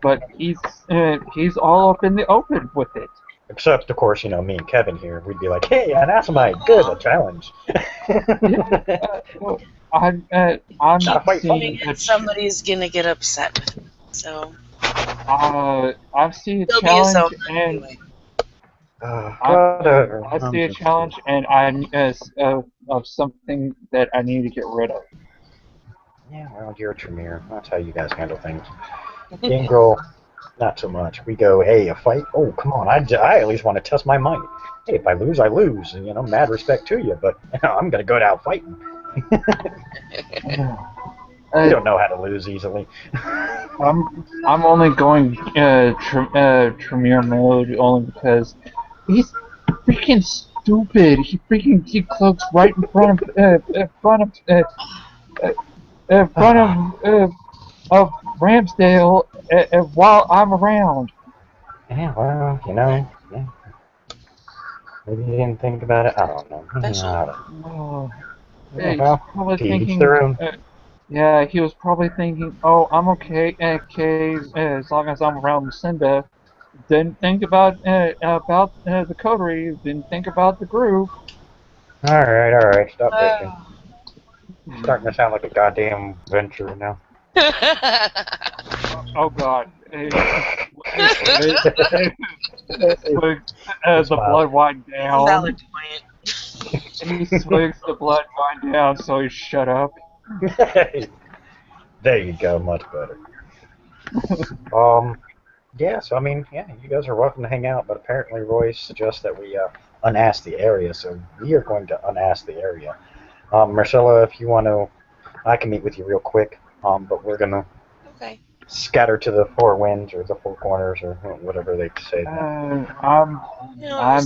but he's all up in the open with it. Except, of course, you know, me and Kevin here, we'd be like, "Hey, an Assamite, good, a challenge." Well, I'm Gotta fight seeing Figured somebody's gonna get upset with me, so I see a there'll be his own challenge and anyway. I see a challenge and of something that I need to get rid of. Yeah, well, you're a Tremere. That's how you guys handle things. Gangrel, not so much. We go, hey, a fight? Oh, come on. I at least want to test my might. Hey, if I lose, I lose. And, you know, mad respect to you, but you know, I'm going to go out fighting. You don't know how to lose easily. I'm only going Tremere mode only because he's freaking stupid. He cloaks right in front of Ramsdale while I'm around. Yeah, well, you know, yeah. Maybe you didn't think about it. I don't know. Special. I don't know. Oh, Yeah, he's well, probably to each thinking. their own. Yeah, he was probably thinking, "Oh, I'm okay, as long as I'm around Lucinda." Didn't think about the coterie. Didn't think about the group. All right, stop bitching. Oh. Starting to sound like a goddamn venture now. Oh God, swigs Good the smile. blood wine down. Valid point. He swigs the blood wine down, so he shut up. There you go, much better. Yeah, so I mean, yeah, you guys are welcome to hang out, but apparently Roy suggests that we unask the area, so we are going to unask the area. Marcella, if you want to, I can meet with you real quick, but we're going to Okay. scatter to the four winds or the four corners or whatever they say. I'm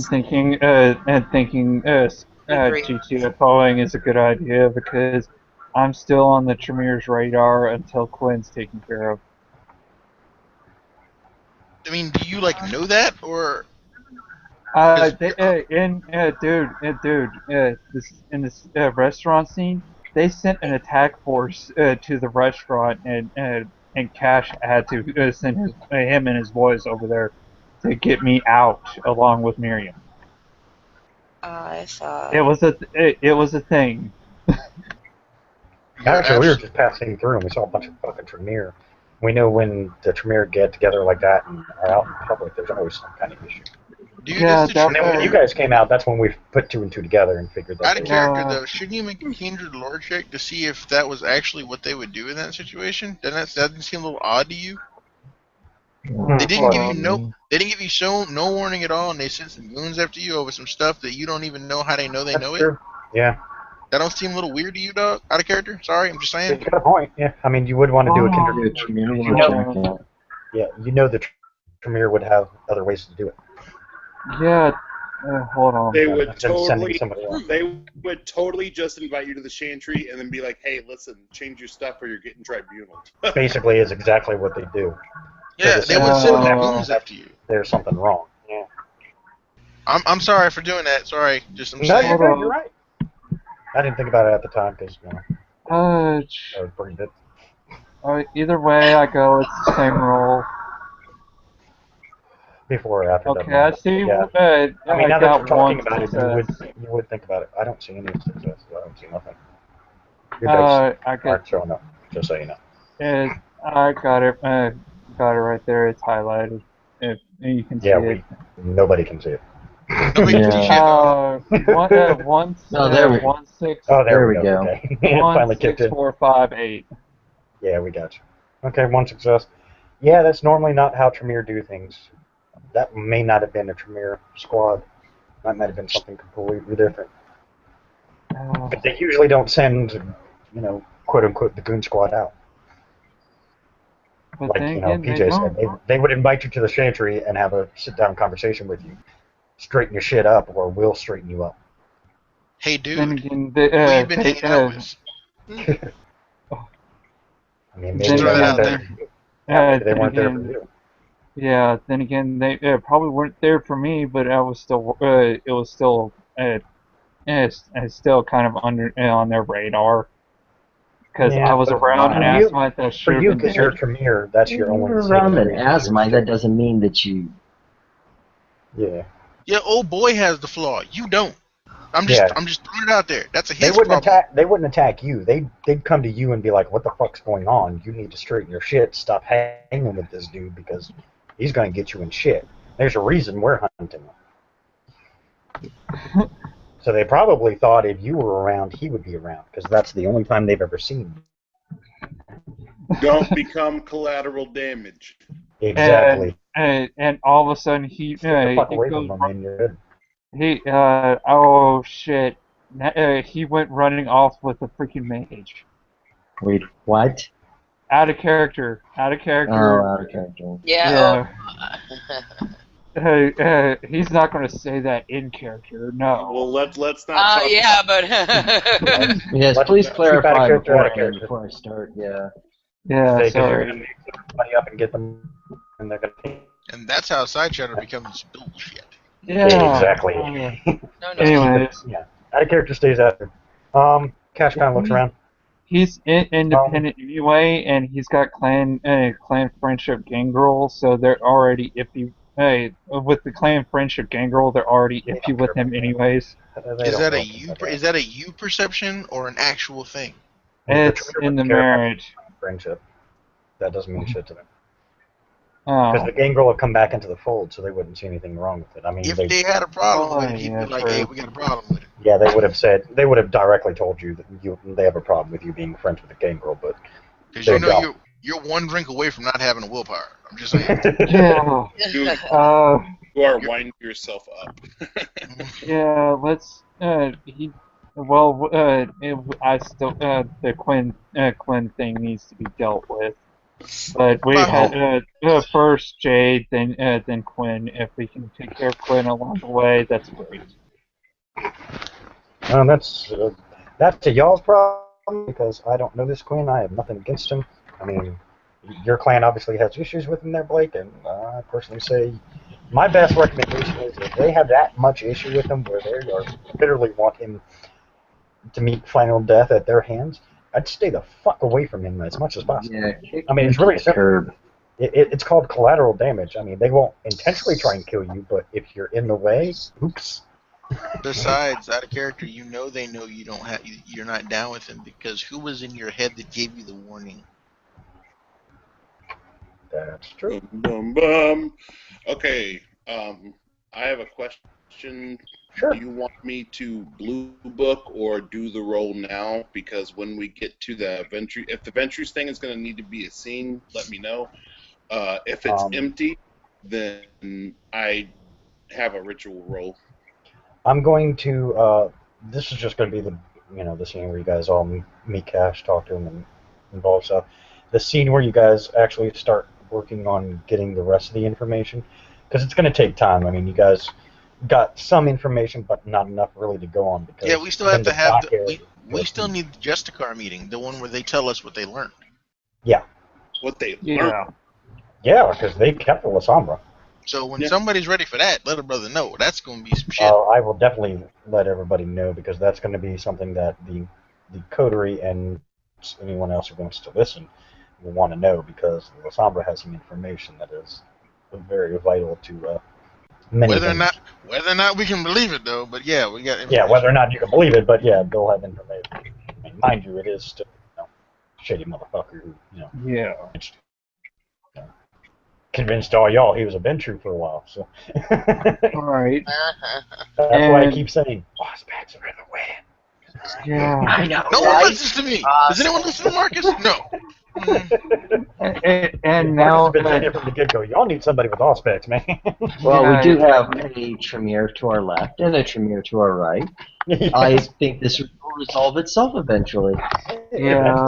thinking Agree. GTFOing is a good idea because I'm still on the Tremere's radar until Quinn's taken care of. I mean, do you like know that, or This restaurant scene, they sent an attack force to the restaurant, and Cash had to send him and his boys over there to get me out along with Miriam. I thought. It was a thing. you're Actually, we were abs- just passing through and we saw a bunch of fucking Tremere. We know when the Tremere get together like that and are out in public, there's always some kind of issue. dude? Yeah, That's the And then when you Tremere. guys came out, that's when we put two and two together and figured that Out they of were. character though, shouldn't you make a kindred lore check to see if that was actually what they would do in that situation? That didn't seem a little odd to you? They didn't give you no warning at all, and they sent some goons after you over some stuff that you don't even know how they know That's it. true. Yeah, That don't seem a little weird to you, dog? Out of character? Sorry, I'm just saying. you've got a point. Yeah, I mean, you would want to do a kindred. Oh, Yeah, Tremere You will know, check out. yeah, you know the Tremere would have other ways to do it. yeah. Hold on. They Yeah, would than sending totally, somebody else. they would totally just invite you to the chantry and then be like, "Hey, listen, change your stuff or you're getting tribunaled." Basically, is exactly what they do. Yeah, the they would same send reason goons that after you. there's something wrong. Yeah. I'm sorry for doing that. Sorry, just I'm No, saying. you're good. You're right. I didn't think about it at the time because you know I was pretty good. Either way I go, it's the same roll. Before or after Okay, that. I see. Yeah. I mean, I now that got you're talking one about it, success. you would think about it. I don't see any successes. I don't see nothing. Your dice I aren't showing up. Just so you know. I got it. Got it right there. It's highlighted. If you can see Yeah, it. nobody can see it. Nobody can see shit, dog. Oh, there we go. 1 6 Oh, there There we we go. go. Okay, it 1 finally kicked 6 in. 4 5 8. Yeah, we got you. Okay, one success. Yeah, that's normally not how Tremere do things. That may not have been a Tremere squad. That might have been something completely different. But they usually don't send, you know, quote unquote, the goon squad out. But Like, then you know, again, they PJ said, don't. they would invite you to the chantry and have a sit down conversation with you. Straighten your shit up, or we'll straighten you up. Hey, Then dude, again, who you been hanging out with? I mean, Just maybe throw they that weren't out there. there. Yeah, maybe they then weren't there for again, you. yeah. Then again, they probably weren't there for me, but I was still. It was still. It's still kind of under on their radar because I Yeah, was but around an Why? asthma that for should have you, been because you're a dead. Tremere, that's your only You're saving around an grace. is your asthma. That shit. doesn't mean that you. Yeah. Yeah, old boy has the flaw. You don't. I'm Yeah. just throwing it out there. That's a They his wouldn't problem. attack. They wouldn't attack you. They'd come to you and be like, "What the fuck's going on? You need to straighten your shit. Stop hanging with this dude because he's going to get you in shit." There's a reason we're hunting him. So they probably thought if you were around, he would be around because that's the only time they've ever seen you. Don't become collateral damage. Exactly. And all of a sudden Get the fuck he away goes from him, and you're good. oh shit, he went running off with the freaking mage. Wait, what? Out of character. Out of Oh, character. out of character. Yeah. He's not going to say that in character. No. Well, let's not talk. Yeah, but Yes, Let's please keep out of clarify character, out of beforehand character. before I start. Yeah. Yeah. Because you're Sorry. going to mix everybody up and get them, and they're going to. And that's how Side Shadow becomes bullshit. Yeah. Exactly. no. Anyways, Yeah. Out of character stays out there. Cash kind of looks around. he's independent anyway, and he's got clan friendship gangrel, so they're already iffy. Hey, with the clan friendship gangrel, they're already They iffy don't with care him about that. anyways. They Is don't that a know you? about that. Is that a you perception or an actual thing? The It's Tremere in the wouldn't care about marriage. friendship. That doesn't mean shit to them. Oh. Because the gangrel will come back into the fold, so they wouldn't see anything wrong with it. I mean, If they had a problem with Oh, it, he'd yeah, be like, true. "Hey, we got a problem with it." yeah, they would have directly told you that they have a problem with you being friends with the gangrel, but Because they you know don't. you're one drink away from not having a willpower. I'm just saying. Yeah. You, you are winding yourself up. Yeah. Let's. He. Well. I still. The Quinn thing needs to be dealt with. But we By had who? first Jade, then Quinn. If we can take care of Quinn along the way, that's great. That's a y'all's problem because I don't know this Quinn. I have nothing against him. I mean, your clan obviously has issues with him there, Blake, and I personally say my best recommendation is if they have that much issue with him where they are literally want him to meet final death at their hands, I'd stay the fuck away from him as much as possible. Yeah. Kick I mean, it's him to really the simple. curb. It's called collateral damage. I mean, they won't intentionally try and kill you, but if you're in the way, oops. Besides, out of character, they know you don't have you're not down with him because who was in your head that gave you the warning? That's true. Boom, boom, boom. Okay. I have a question. Sure. Do you want me to blue book or do the roll now? Because when we get to the Ventures, if the Ventures thing is going to need to be a scene, let me know. If it's empty, then I have a ritual roll. I'm going to. This is just going to be the scene where you guys all meet Cash, talk to him, and involve stuff. The scene where you guys actually start working on getting the rest of the information, because it's going to take time. I mean, you guys got some information, but not enough really to go on. Because Yeah, we still have to have we still need. need the Justicar meeting, the one where they tell us what they learned. Yeah. What they learned. Yeah. Yeah, because they kept the Lasombra. So when somebody's ready for that, let a brother know. That's going to be some shit. I will definitely let everybody know because that's going to be something that the coterie and anyone else who wants to listen will want to know because the Lasombra has some information that is very vital to many whether things. or not we can believe it though, but yeah, we got information. Yeah, whether or not you can believe it, but yeah, they'll have information. I mean, mind you, it is still shady motherfucker who Yeah. convinced all y'all he was a Ventru for a while. So All right. that's why I keep saying boss packs are in the way. Yeah. I know. No one right? listens to me. Does anyone listen to Marcus? No. And Marcus now has been saying it from the get-go. Y'all need somebody with all specs, man. Well, Yeah, we do have a Tremere to our left and a Tremere to our right. I think this will resolve itself eventually. yeah.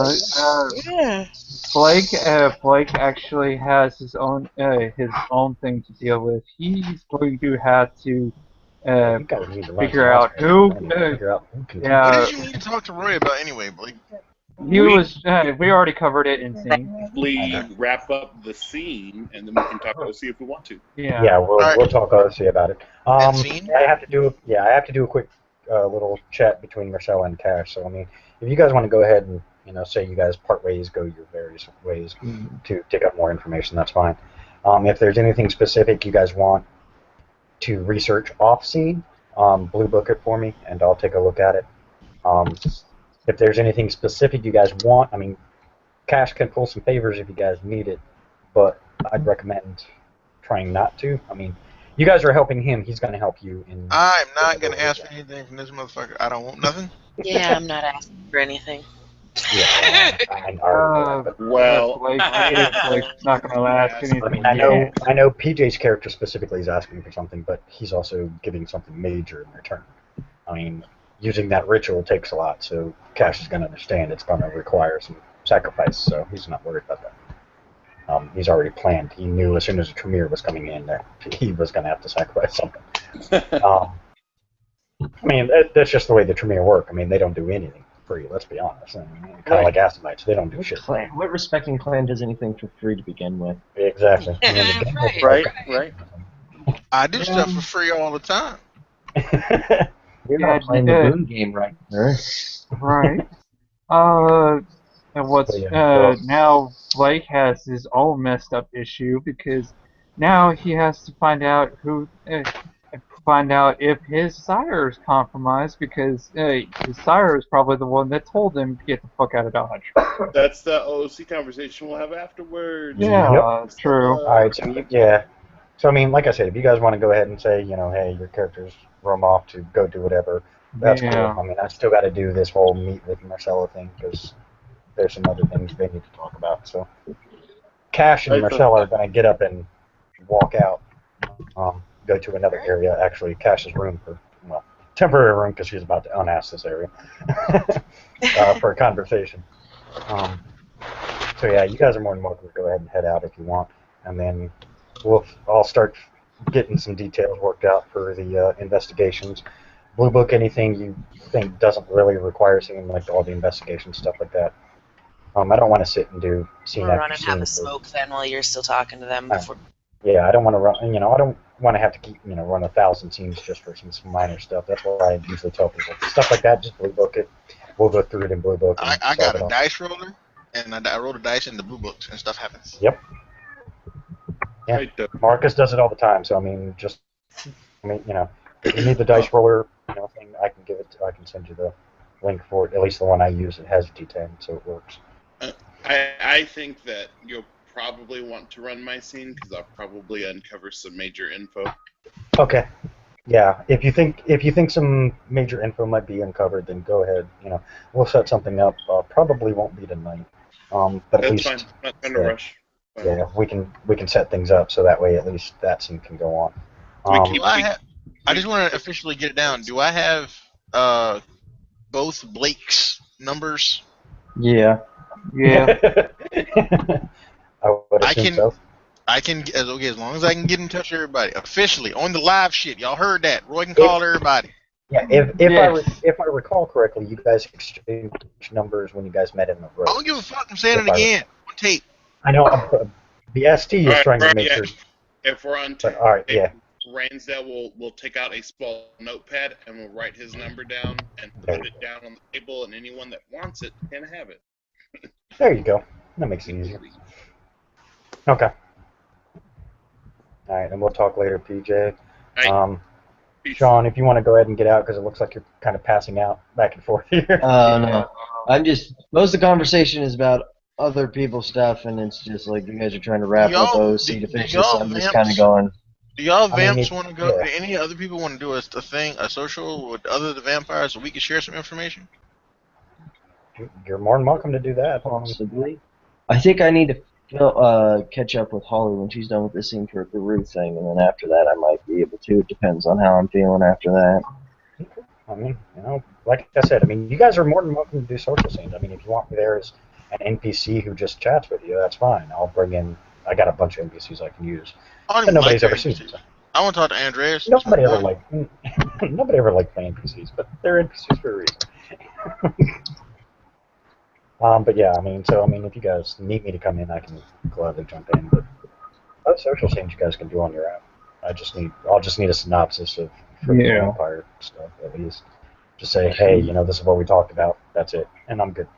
Yeah. Blake actually has his own thing to deal with. He's going to have to You guys need to learn figure some out aspects. who. Figure out who can What Yeah, did you need to talk to Roy about anyway, Blake? he was. We already covered it in sync. Wrap up the scene, and then we can talk OC if we want to. Yeah. Yeah, All right. we'll talk OC about it. And scene? I have to do a quick little chat between Marcella and Cash. So I mean, if you guys want to go ahead and say you guys part ways, go your various ways to dig up more information, that's fine. If there's anything specific you guys want to research off scene, blue book it for me, and I'll take a look at it. If there's anything specific you guys want, I mean, Cash can pull some favors if you guys need it, but I'd recommend trying not to. I mean, you guys are helping him; he's going to help you. I'm not gonna ask for anything from this motherfucker. I don't want nothing. Yeah, I'm not asking for anything. Yeah, I already know that, Well, Blake's not going to ask Yes. but, I anything. mean, I know PJ's character specifically is asking for something, but he's also giving something major in return. I mean, using that ritual takes a lot, so Cash is going to understand it's going to require some sacrifice, so he's not worried about that. He's already planned. He knew as soon as the Tremere was coming in that he was going to have to sacrifice something. I mean, that's just the way the Tremere work. I mean, they don't do anything for free, let's be honest. I mean, kind of like Astavites, they don't do shit. What respecting clan does anything for free to begin with? Exactly. I mean, the game Right. Right. I do stuff for free all the time. You're Yeah, not playing the boon game right there. Right. And what's But yeah, now Blake has his own messed up issue because now he has to find out if his sire is compromised because his sire is probably the one that told him to get the fuck out of Dodge. That's the OC conversation we'll have afterwards. Yeah, true. All right, so yeah. So I mean, like I said, if you guys want to go ahead and say, hey, your characters roam off to go do whatever, that's cool. I mean, I still got to do this whole meet with Marcella thing because there's some other things they need to talk about. So Cash and Marcella are going to get up and walk out, go to another area. Actually, Cash's room temporary room because she's about to unask this area for a conversation. So yeah, you guys are more than welcome to go ahead and head out if you want, and then I'll start getting some details worked out for the investigations. Blue book anything you think doesn't really require seeing like all the investigation stuff like that. I don't want to sit and do scene We'll after run and scene. have a smoke then while you're still talking to them. Before... Yeah, I don't want to run. I don't want to have to keep run 1,000 scenes just for some minor stuff. That's why I usually tell people stuff like that. Just blue book it. We'll go through it in blue book. I got a dice roller, and I roll the dice in the blue books, and stuff happens. Yep. Yeah. Right, Marcus does it all the time. So I mean, if you need the dice roller, thing, I can send you the link for it. At least the one I use, it has D10, so it works. I think that you'll probably want to run my scene because I'll probably uncover some major info. Okay. Yeah. If you think some major info might be uncovered, then go ahead. We'll set something up. Probably won't be tonight. But at That's least fine. Not in a rush. Yeah, we can set things up so that way at least that scene can go on. I just want to officially get it down. Do I have both Blake's numbers? Yeah. Yeah. I would assume so. I can, as long as I can get in touch with everybody officially on the live shit. Y'all heard that? Roy can call everybody. Yeah, if I recall correctly, you guys exchanged numbers when you guys met in the road. I don't give a fuck. I'm saying it again on tape. I know. The ST is trying to make sure. If we're on tape, all right, yeah. Ransdale will take out a small notepad and we'll write his number down and put it down on the table, and anyone that wants it can have it. There you go. That makes it easier. Okay. All right, and we'll talk later, PJ. Sean, if you want to go ahead and get out, because it looks like you're kind of passing out back and forth here. No. Most of the conversation is about other people's stuff, and it's just like you guys are trying to wrap up OC to finish this, so I'm just kind of going. Do y'all vamps want to go? Yeah. Do any other people want to do a thing, a social with other the vampires, so we can share some information? You're more than welcome to do that. Possibly. I think I need to catch up with Holly when she's done with this scene for the Ruth thing, and then after that I might be able to. It depends on how I'm feeling after that. I mean, like I said, you guys are more than welcome to do social scenes. I mean, if you want me there as an NPC who just chats with you, that's fine. I'll bring in. I got a bunch of NPCs I can use. That nobody's ever seen. So. I want to talk to Andreas. Nobody ever liked nobody ever liked playing NPCs, but they're NPCs for a reason. But yeah, I mean, if you guys need me to come in, I can gladly jump in. But other social things you guys can do on your own. I'll just need a synopsis of for the Yeah. vampire stuff at least. Just say, hey, this is what we talked about. That's it, and I'm good.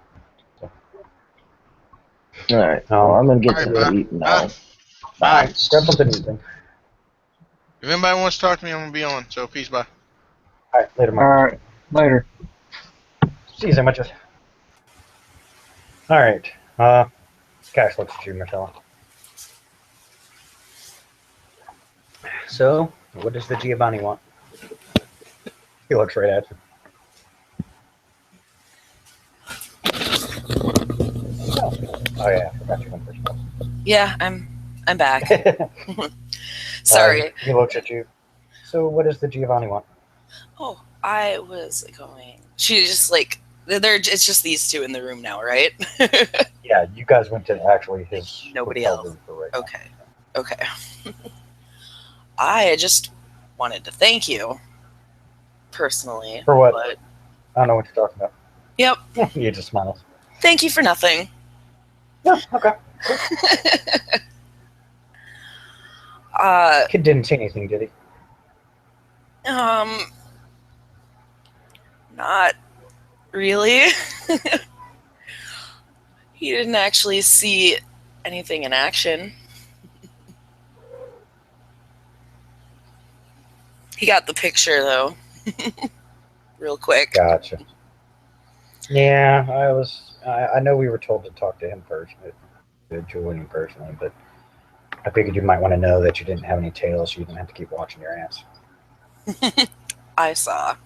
All right. Well, I'm gonna get Alright, something to eat now. All right, grab something to eat then. If anybody wants to talk to me, I'm gonna be on. So peace, bye. All right, later, All Mark. right. Later. See you, sandwiches. All right. Cash looks at you, Marcella. So, what does the Giovanni want? He looks right at you. Oh yeah, I forgot you went first. Yeah, I'm back. Sorry. He looks at you. So, what does the Giovanni want? Oh, I was going. She just like it's just these two in the room now, right? Yeah, you guys went to actually his Nobody hotel else. room for right Okay. Okay. I just wanted to thank you personally. For what? But I don't know what you're talking about. yep. You just smiles. Thank you for nothing. Yeah, okay. Kid didn't say anything, did he? Not really. He didn't actually see anything in action. He got the picture though. Real quick. Gotcha. Yeah, I know we were told to talk to him personally, to Julian personally, but I figured you might want to know that you didn't have any tails, so you didn't have to keep watching your ass. I saw.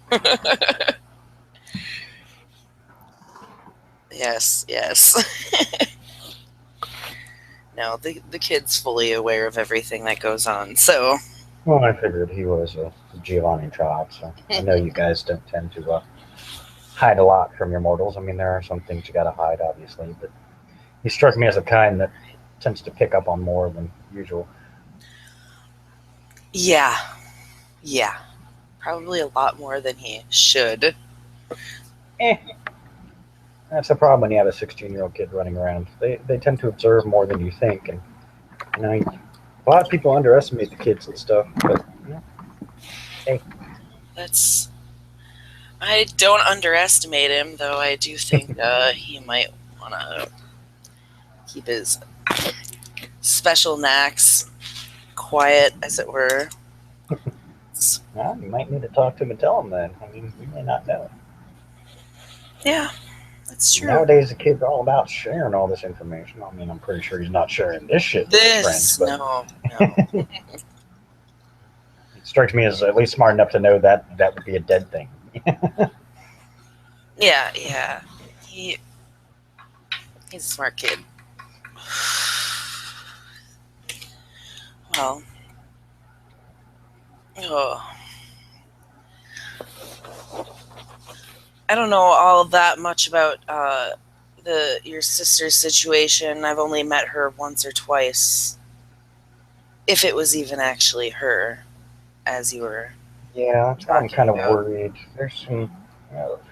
Yes. No, the kid's fully aware of everything that goes on, so. Well, I figured he was a Giovanni child, so I know you guys don't tend to hide a lot from your mortals. I mean, there are some things you gotta hide, obviously, but he struck me as a kind that tends to pick up on more than usual. Yeah. Probably a lot more than he should. That's the problem when you have a 16-year-old kid running around. They tend to observe more than you think, and a lot of people underestimate the kids and stuff. But hey, I don't underestimate him, though. I do think he might want to keep his special knacks quiet, as it were. well, you might need to talk to him and tell him then. I mean, you may not know. Yeah, that's true. Nowadays, the kids are all about sharing all this information. I mean, I'm pretty sure he's not sharing this shit with his friends. But No. it strikes me as at least smart enough to know that would be a dead thing. Yeah. He's a smart kid. Well. Oh. I don't know all that much about your sister's situation. I've only met her once or twice. If it was even actually her, as you were. Yeah, I'm kind of worried. There's some,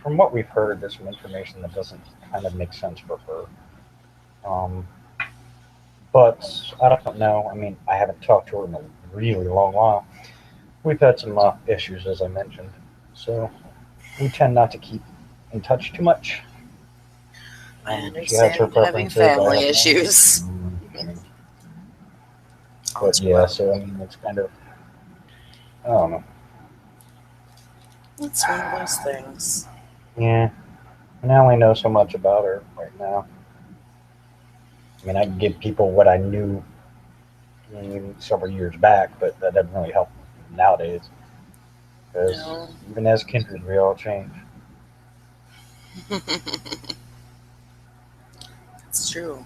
from what we've heard, there's some information that doesn't kind of make sense for her. But I don't know. I mean, I haven't talked to her in a really long while. We've had some issues, as I mentioned, so we tend not to keep in touch too much. I She has her understand having preferences. family issues. But yeah, so I mean, it's kind of, I don't know. It's one of those things. Yeah, and I only know so much about her right now. I mean, I can give people what I knew several years back, but that doesn't really help nowadays. Because even as kindred, we all change. It's true.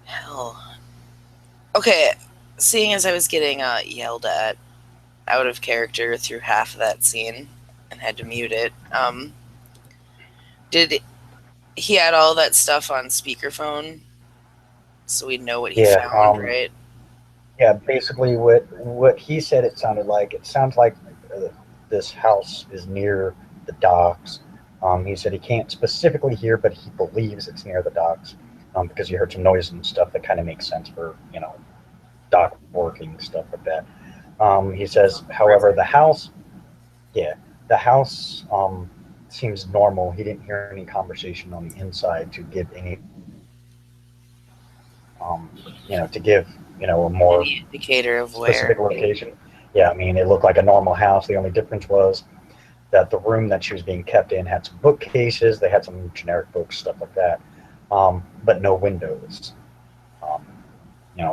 Hell. Okay, seeing as I was getting yelled at out of character through half of that scene and had to mute it, did he had all that stuff on speakerphone? so we know what he Yeah, found, right? yeah. Basically, what he said, it sounded like it sounds like this house is near the docks. He said he can't specifically hear, but he believes it's near the docks because he heard some noise and stuff that kind of makes sense for dock working stuff like that. He says, however, the house, yeah, the house seems normal. He didn't hear any conversation on the inside to give any, um, to give a more Any indicator of specific where? location. Yeah, I mean, it looked like a normal house. The only difference was that the room that she was being kept in had some bookcases. They had some generic books, stuff like that, but no windows. Um,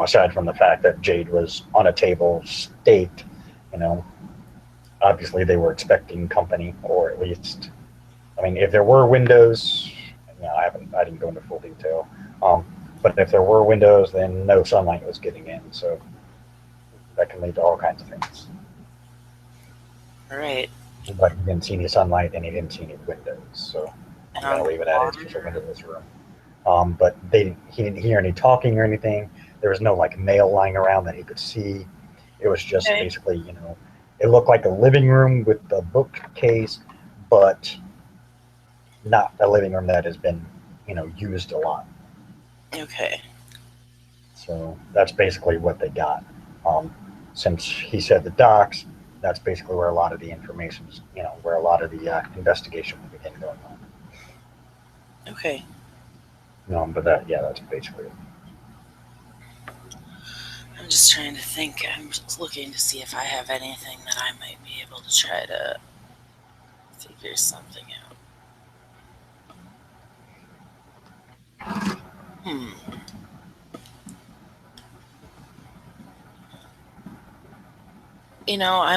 aside from the fact that Jade was on a table, staked, you know, obviously they were expecting company, or at least, I mean, if there were windows, I didn't go into full detail, but if there were windows, then no sunlight was getting in, so that can lead to all kinds of things. Right. But he didn't see any sunlight and he didn't see any windows, so I'm going to leave it at it's just a windowless room. But he didn't hear any talking or anything. There was no like mail lying around that he could see. It was just Okay. basically, it looked like a living room with a bookcase, but not a living room that has been, used a lot. Okay. So that's basically what they got. Um, since he said the docks, that's basically where a lot of the information, where a lot of the investigation will begin going on. Okay. But that's basically it. I'm just trying to think. I'm just looking to see if I have anything that I might be able to try to figure something out.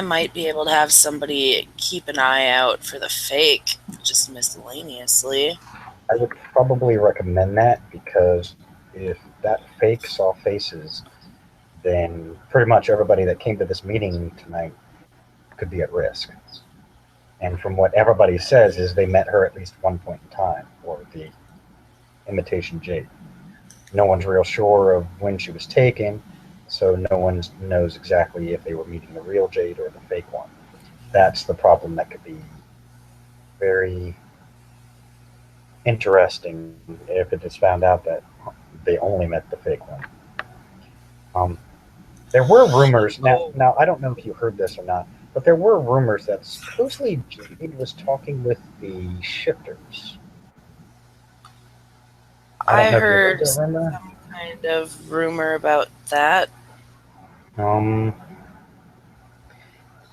I might be able to have somebody keep an eye out for the fake, just miscellaneously. I would probably recommend that because if that fake saw faces, then pretty much everybody that came to this meeting tonight could be at risk. And from what everybody says is they met her at least one point in time, or the imitation Jade. No one's real sure of when she was taken, so no one knows exactly if they were meeting the real Jade or the fake one. That's the problem that could be very interesting if it is found out that they only met the fake one. Um, there were rumors. Now I don't know if you heard this or not, but there were rumors that supposedly Jade was talking with the shifters. I don't I know if you heard heard that rumor. some kind of rumor about that. Um,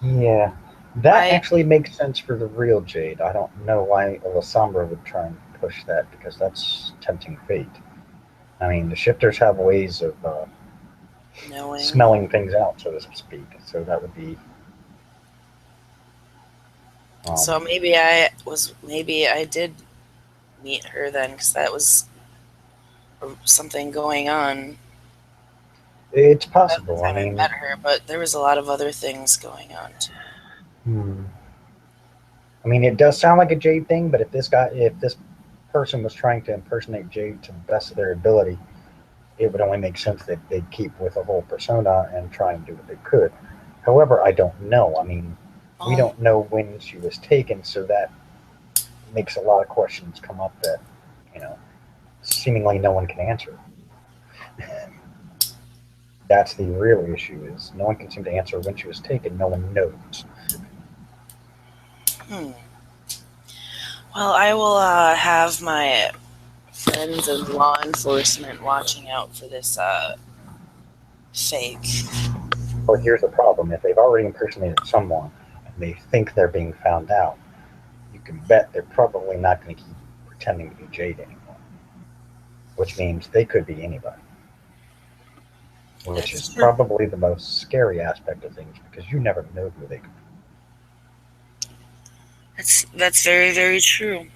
yeah, that I actually makes sense for the real Jade. I don't know why Alessandra would try and push that because that's tempting fate. I mean, the shifters have ways of knowing. smelling things out, so to speak. So that would be. So maybe I did meet her then, because that was something going on. It's That was possible. the I time I mean, met her, but there was a lot of other things going on too. hmm. I mean, it does sound like a Jade thing, but if this person was trying to impersonate Jade to the best of their ability, it would only make sense that they'd keep with a whole persona and try and do what they could. However, I don't know. I mean, we don't know when she was taken, so that makes a lot of questions come up that, you know, seemingly no one can answer. That's the real issue is no one can seem to answer when she was taken. No one knows. Well, I will have my friends in law enforcement watching out for this fake. Well, here's the problem. If they've already impersonated someone and they think they're being found out, you can bet they're probably not going to keep pretending to be Jade anymore. Which means they could be anybody. Which is probably the most scary aspect of things because you never know who they could be. That's very, very true.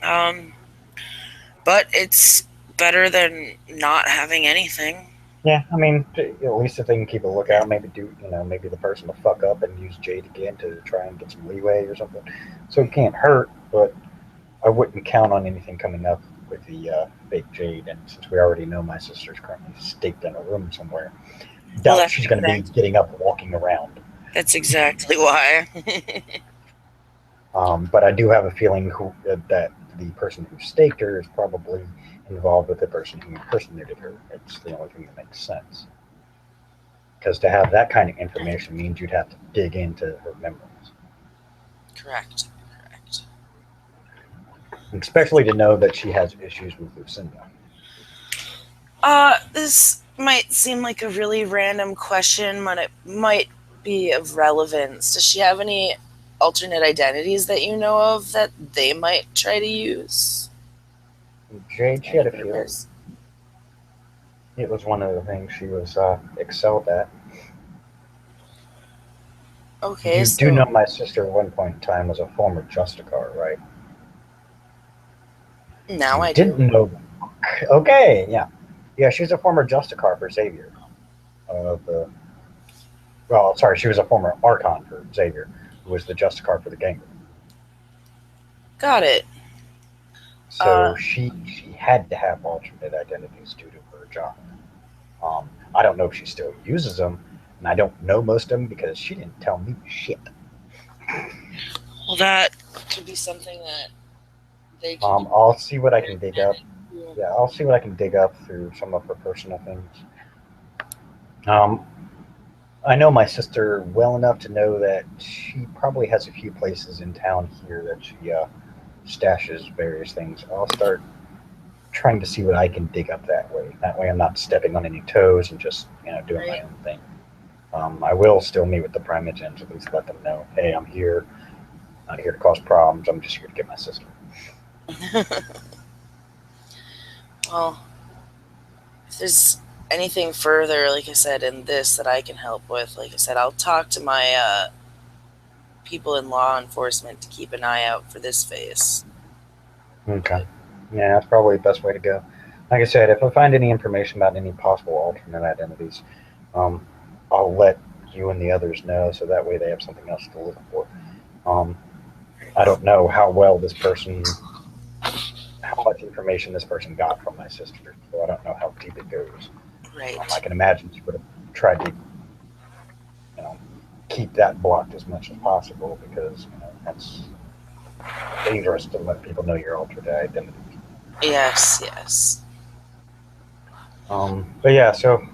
But it's better than not having anything. Yeah, I mean, at least if they can keep a lookout, maybe the person will fuck up and use Jade again to try and get some leeway or something. So it can't hurt, but I wouldn't count on anything coming up with the fake jade, and since we already know my sister's currently staked in a room somewhere, Well, doubt she's going to be getting up and walking around. That's exactly why. But I do have a feeling that the person who staked her is probably involved with the person who impersonated her. It's the only thing that makes sense. Because to have that kind of information means you'd have to dig into her memories. Correct. Especially to know that she has issues with Lucinda. This might seem like a really random question, but it might be of relevance. Does she have any alternate identities that you know of that they might try to use? Jade, she had a few. It was one of the things she was excelled at. Okay, you do know my sister at one point in time was a former Justicar, right? Now you I didn't know. Okay, yeah. Yeah, she was a former Justicar for Xavier. She was a former Archon for Xavier, who was the Justicar for the Gangrel. Got it. So she had to have alternate identities due to her job. I don't know if she still uses them, and I don't know most of them because she didn't tell me shit. Well, that could be something that they can I'll see what I can dig up. Yeah, I'll see what I can dig up through some of her personal things. I know my sister well enough to know that she probably has a few places in town here that she stashes various things. I'll start trying to see what I can dig up that way. That way I'm not stepping on any toes and just doing my own thing. I will still meet with the Primogens, at least let them know, hey, I'm here. Not here to cause problems. I'm just here to get my sister. Well, if there's anything further, like I said, in this that I can help with, like I said, I'll talk to my people in law enforcement to keep an eye out for this face. Okay. Yeah, that's probably the best way to go. Like I said, if I find any information about any possible alternate identities, I'll let you and the others know so that way they have something else to look for. I don't know how much information this person got from my sister, so I don't know how deep it goes. Right. I can imagine she would have tried to, keep that blocked as much as possible because that's dangerous to let people know your alternate identity. Yes. But yeah, so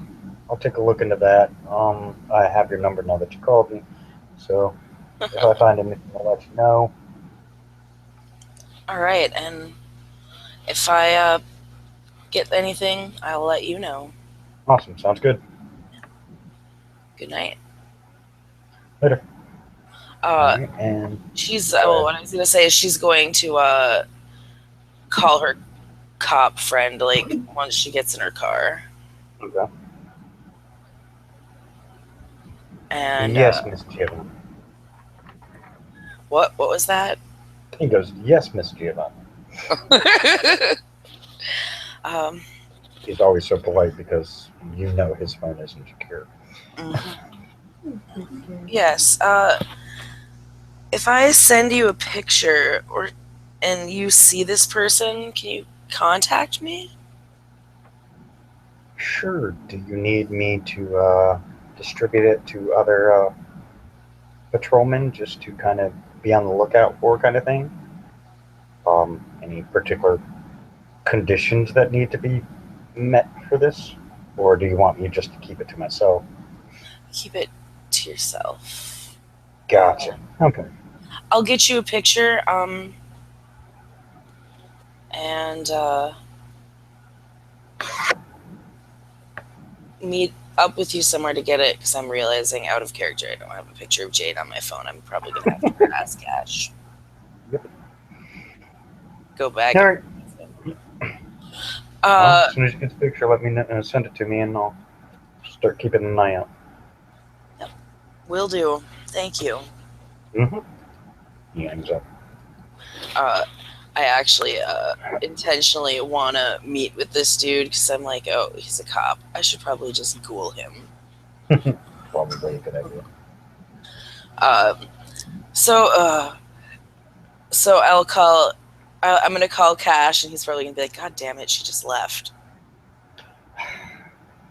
I'll take a look into that. I have your number now that you called me, so if I find anything, I'll let you know. All right, and if I get anything, I'll let you know. Awesome, sounds good. Good night. Later. What I was gonna say is she's going to call her cop friend once she gets in her car. Okay. And yes, Miss Giovanni. What was that? He goes, yes, Miss Giovanni. He's always so polite because his phone isn't secure. Yes. If I send you a picture and you see this person, can you contact me? Sure. Do you need me to distribute it to other patrolmen just to kind of be on the lookout for kind of thing? Any particular conditions that need to be met for this? Or do you want me just to keep it to myself? Keep it to yourself. Gotcha. Okay. I'll get you a picture, and meet up with you somewhere to get it, because I'm realizing out of character I don't have a picture of Jade on my phone. I'm probably going to have to ask Cash. Yep. Go back. All right. As soon as you get the picture, let me know, send it to me, and I'll start keeping an eye out. Yep. Will do. Thank you. He hangs up. I actually intentionally want to meet with this dude because I'm like, oh, he's a cop. I should probably just ghoul him. Probably a good idea. So I'll call I'm gonna call Cash, and he's probably gonna be like, "God damn it, she just left."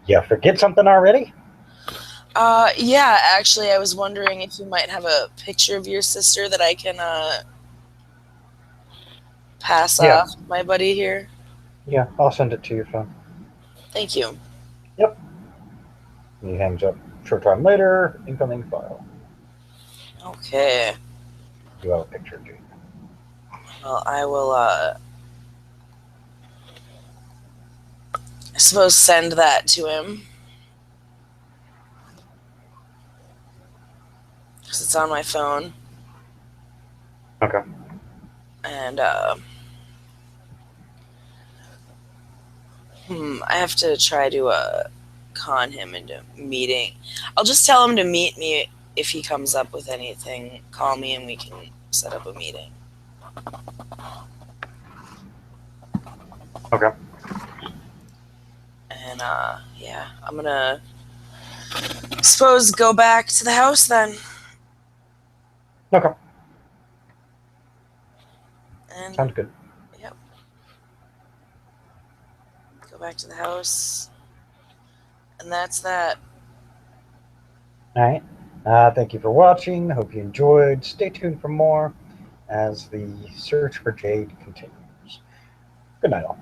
Yeah, forget something already? Yeah, actually, I was wondering if you might have a picture of your sister that I can pass Yeah. off my buddy here. Yeah, I'll send it to your phone. Thank you. Yep. He hangs up. Short time later, incoming file. Okay. You have a picture, Jake. Well, I will, I suppose send that to him. Because it's on my phone. Okay. And, I have to try to, con him into meeting. I'll just tell him to meet me if he comes up with anything. Call me and we can set up a meeting. Okay. And, yeah, I'm gonna, suppose, go back to the house then. Okay. And, Sounds good. yep. Go back to the house. And that's that. All right. Thank you for watching. Hope you enjoyed. Stay tuned for more as the search for Jade continues. Good night, all.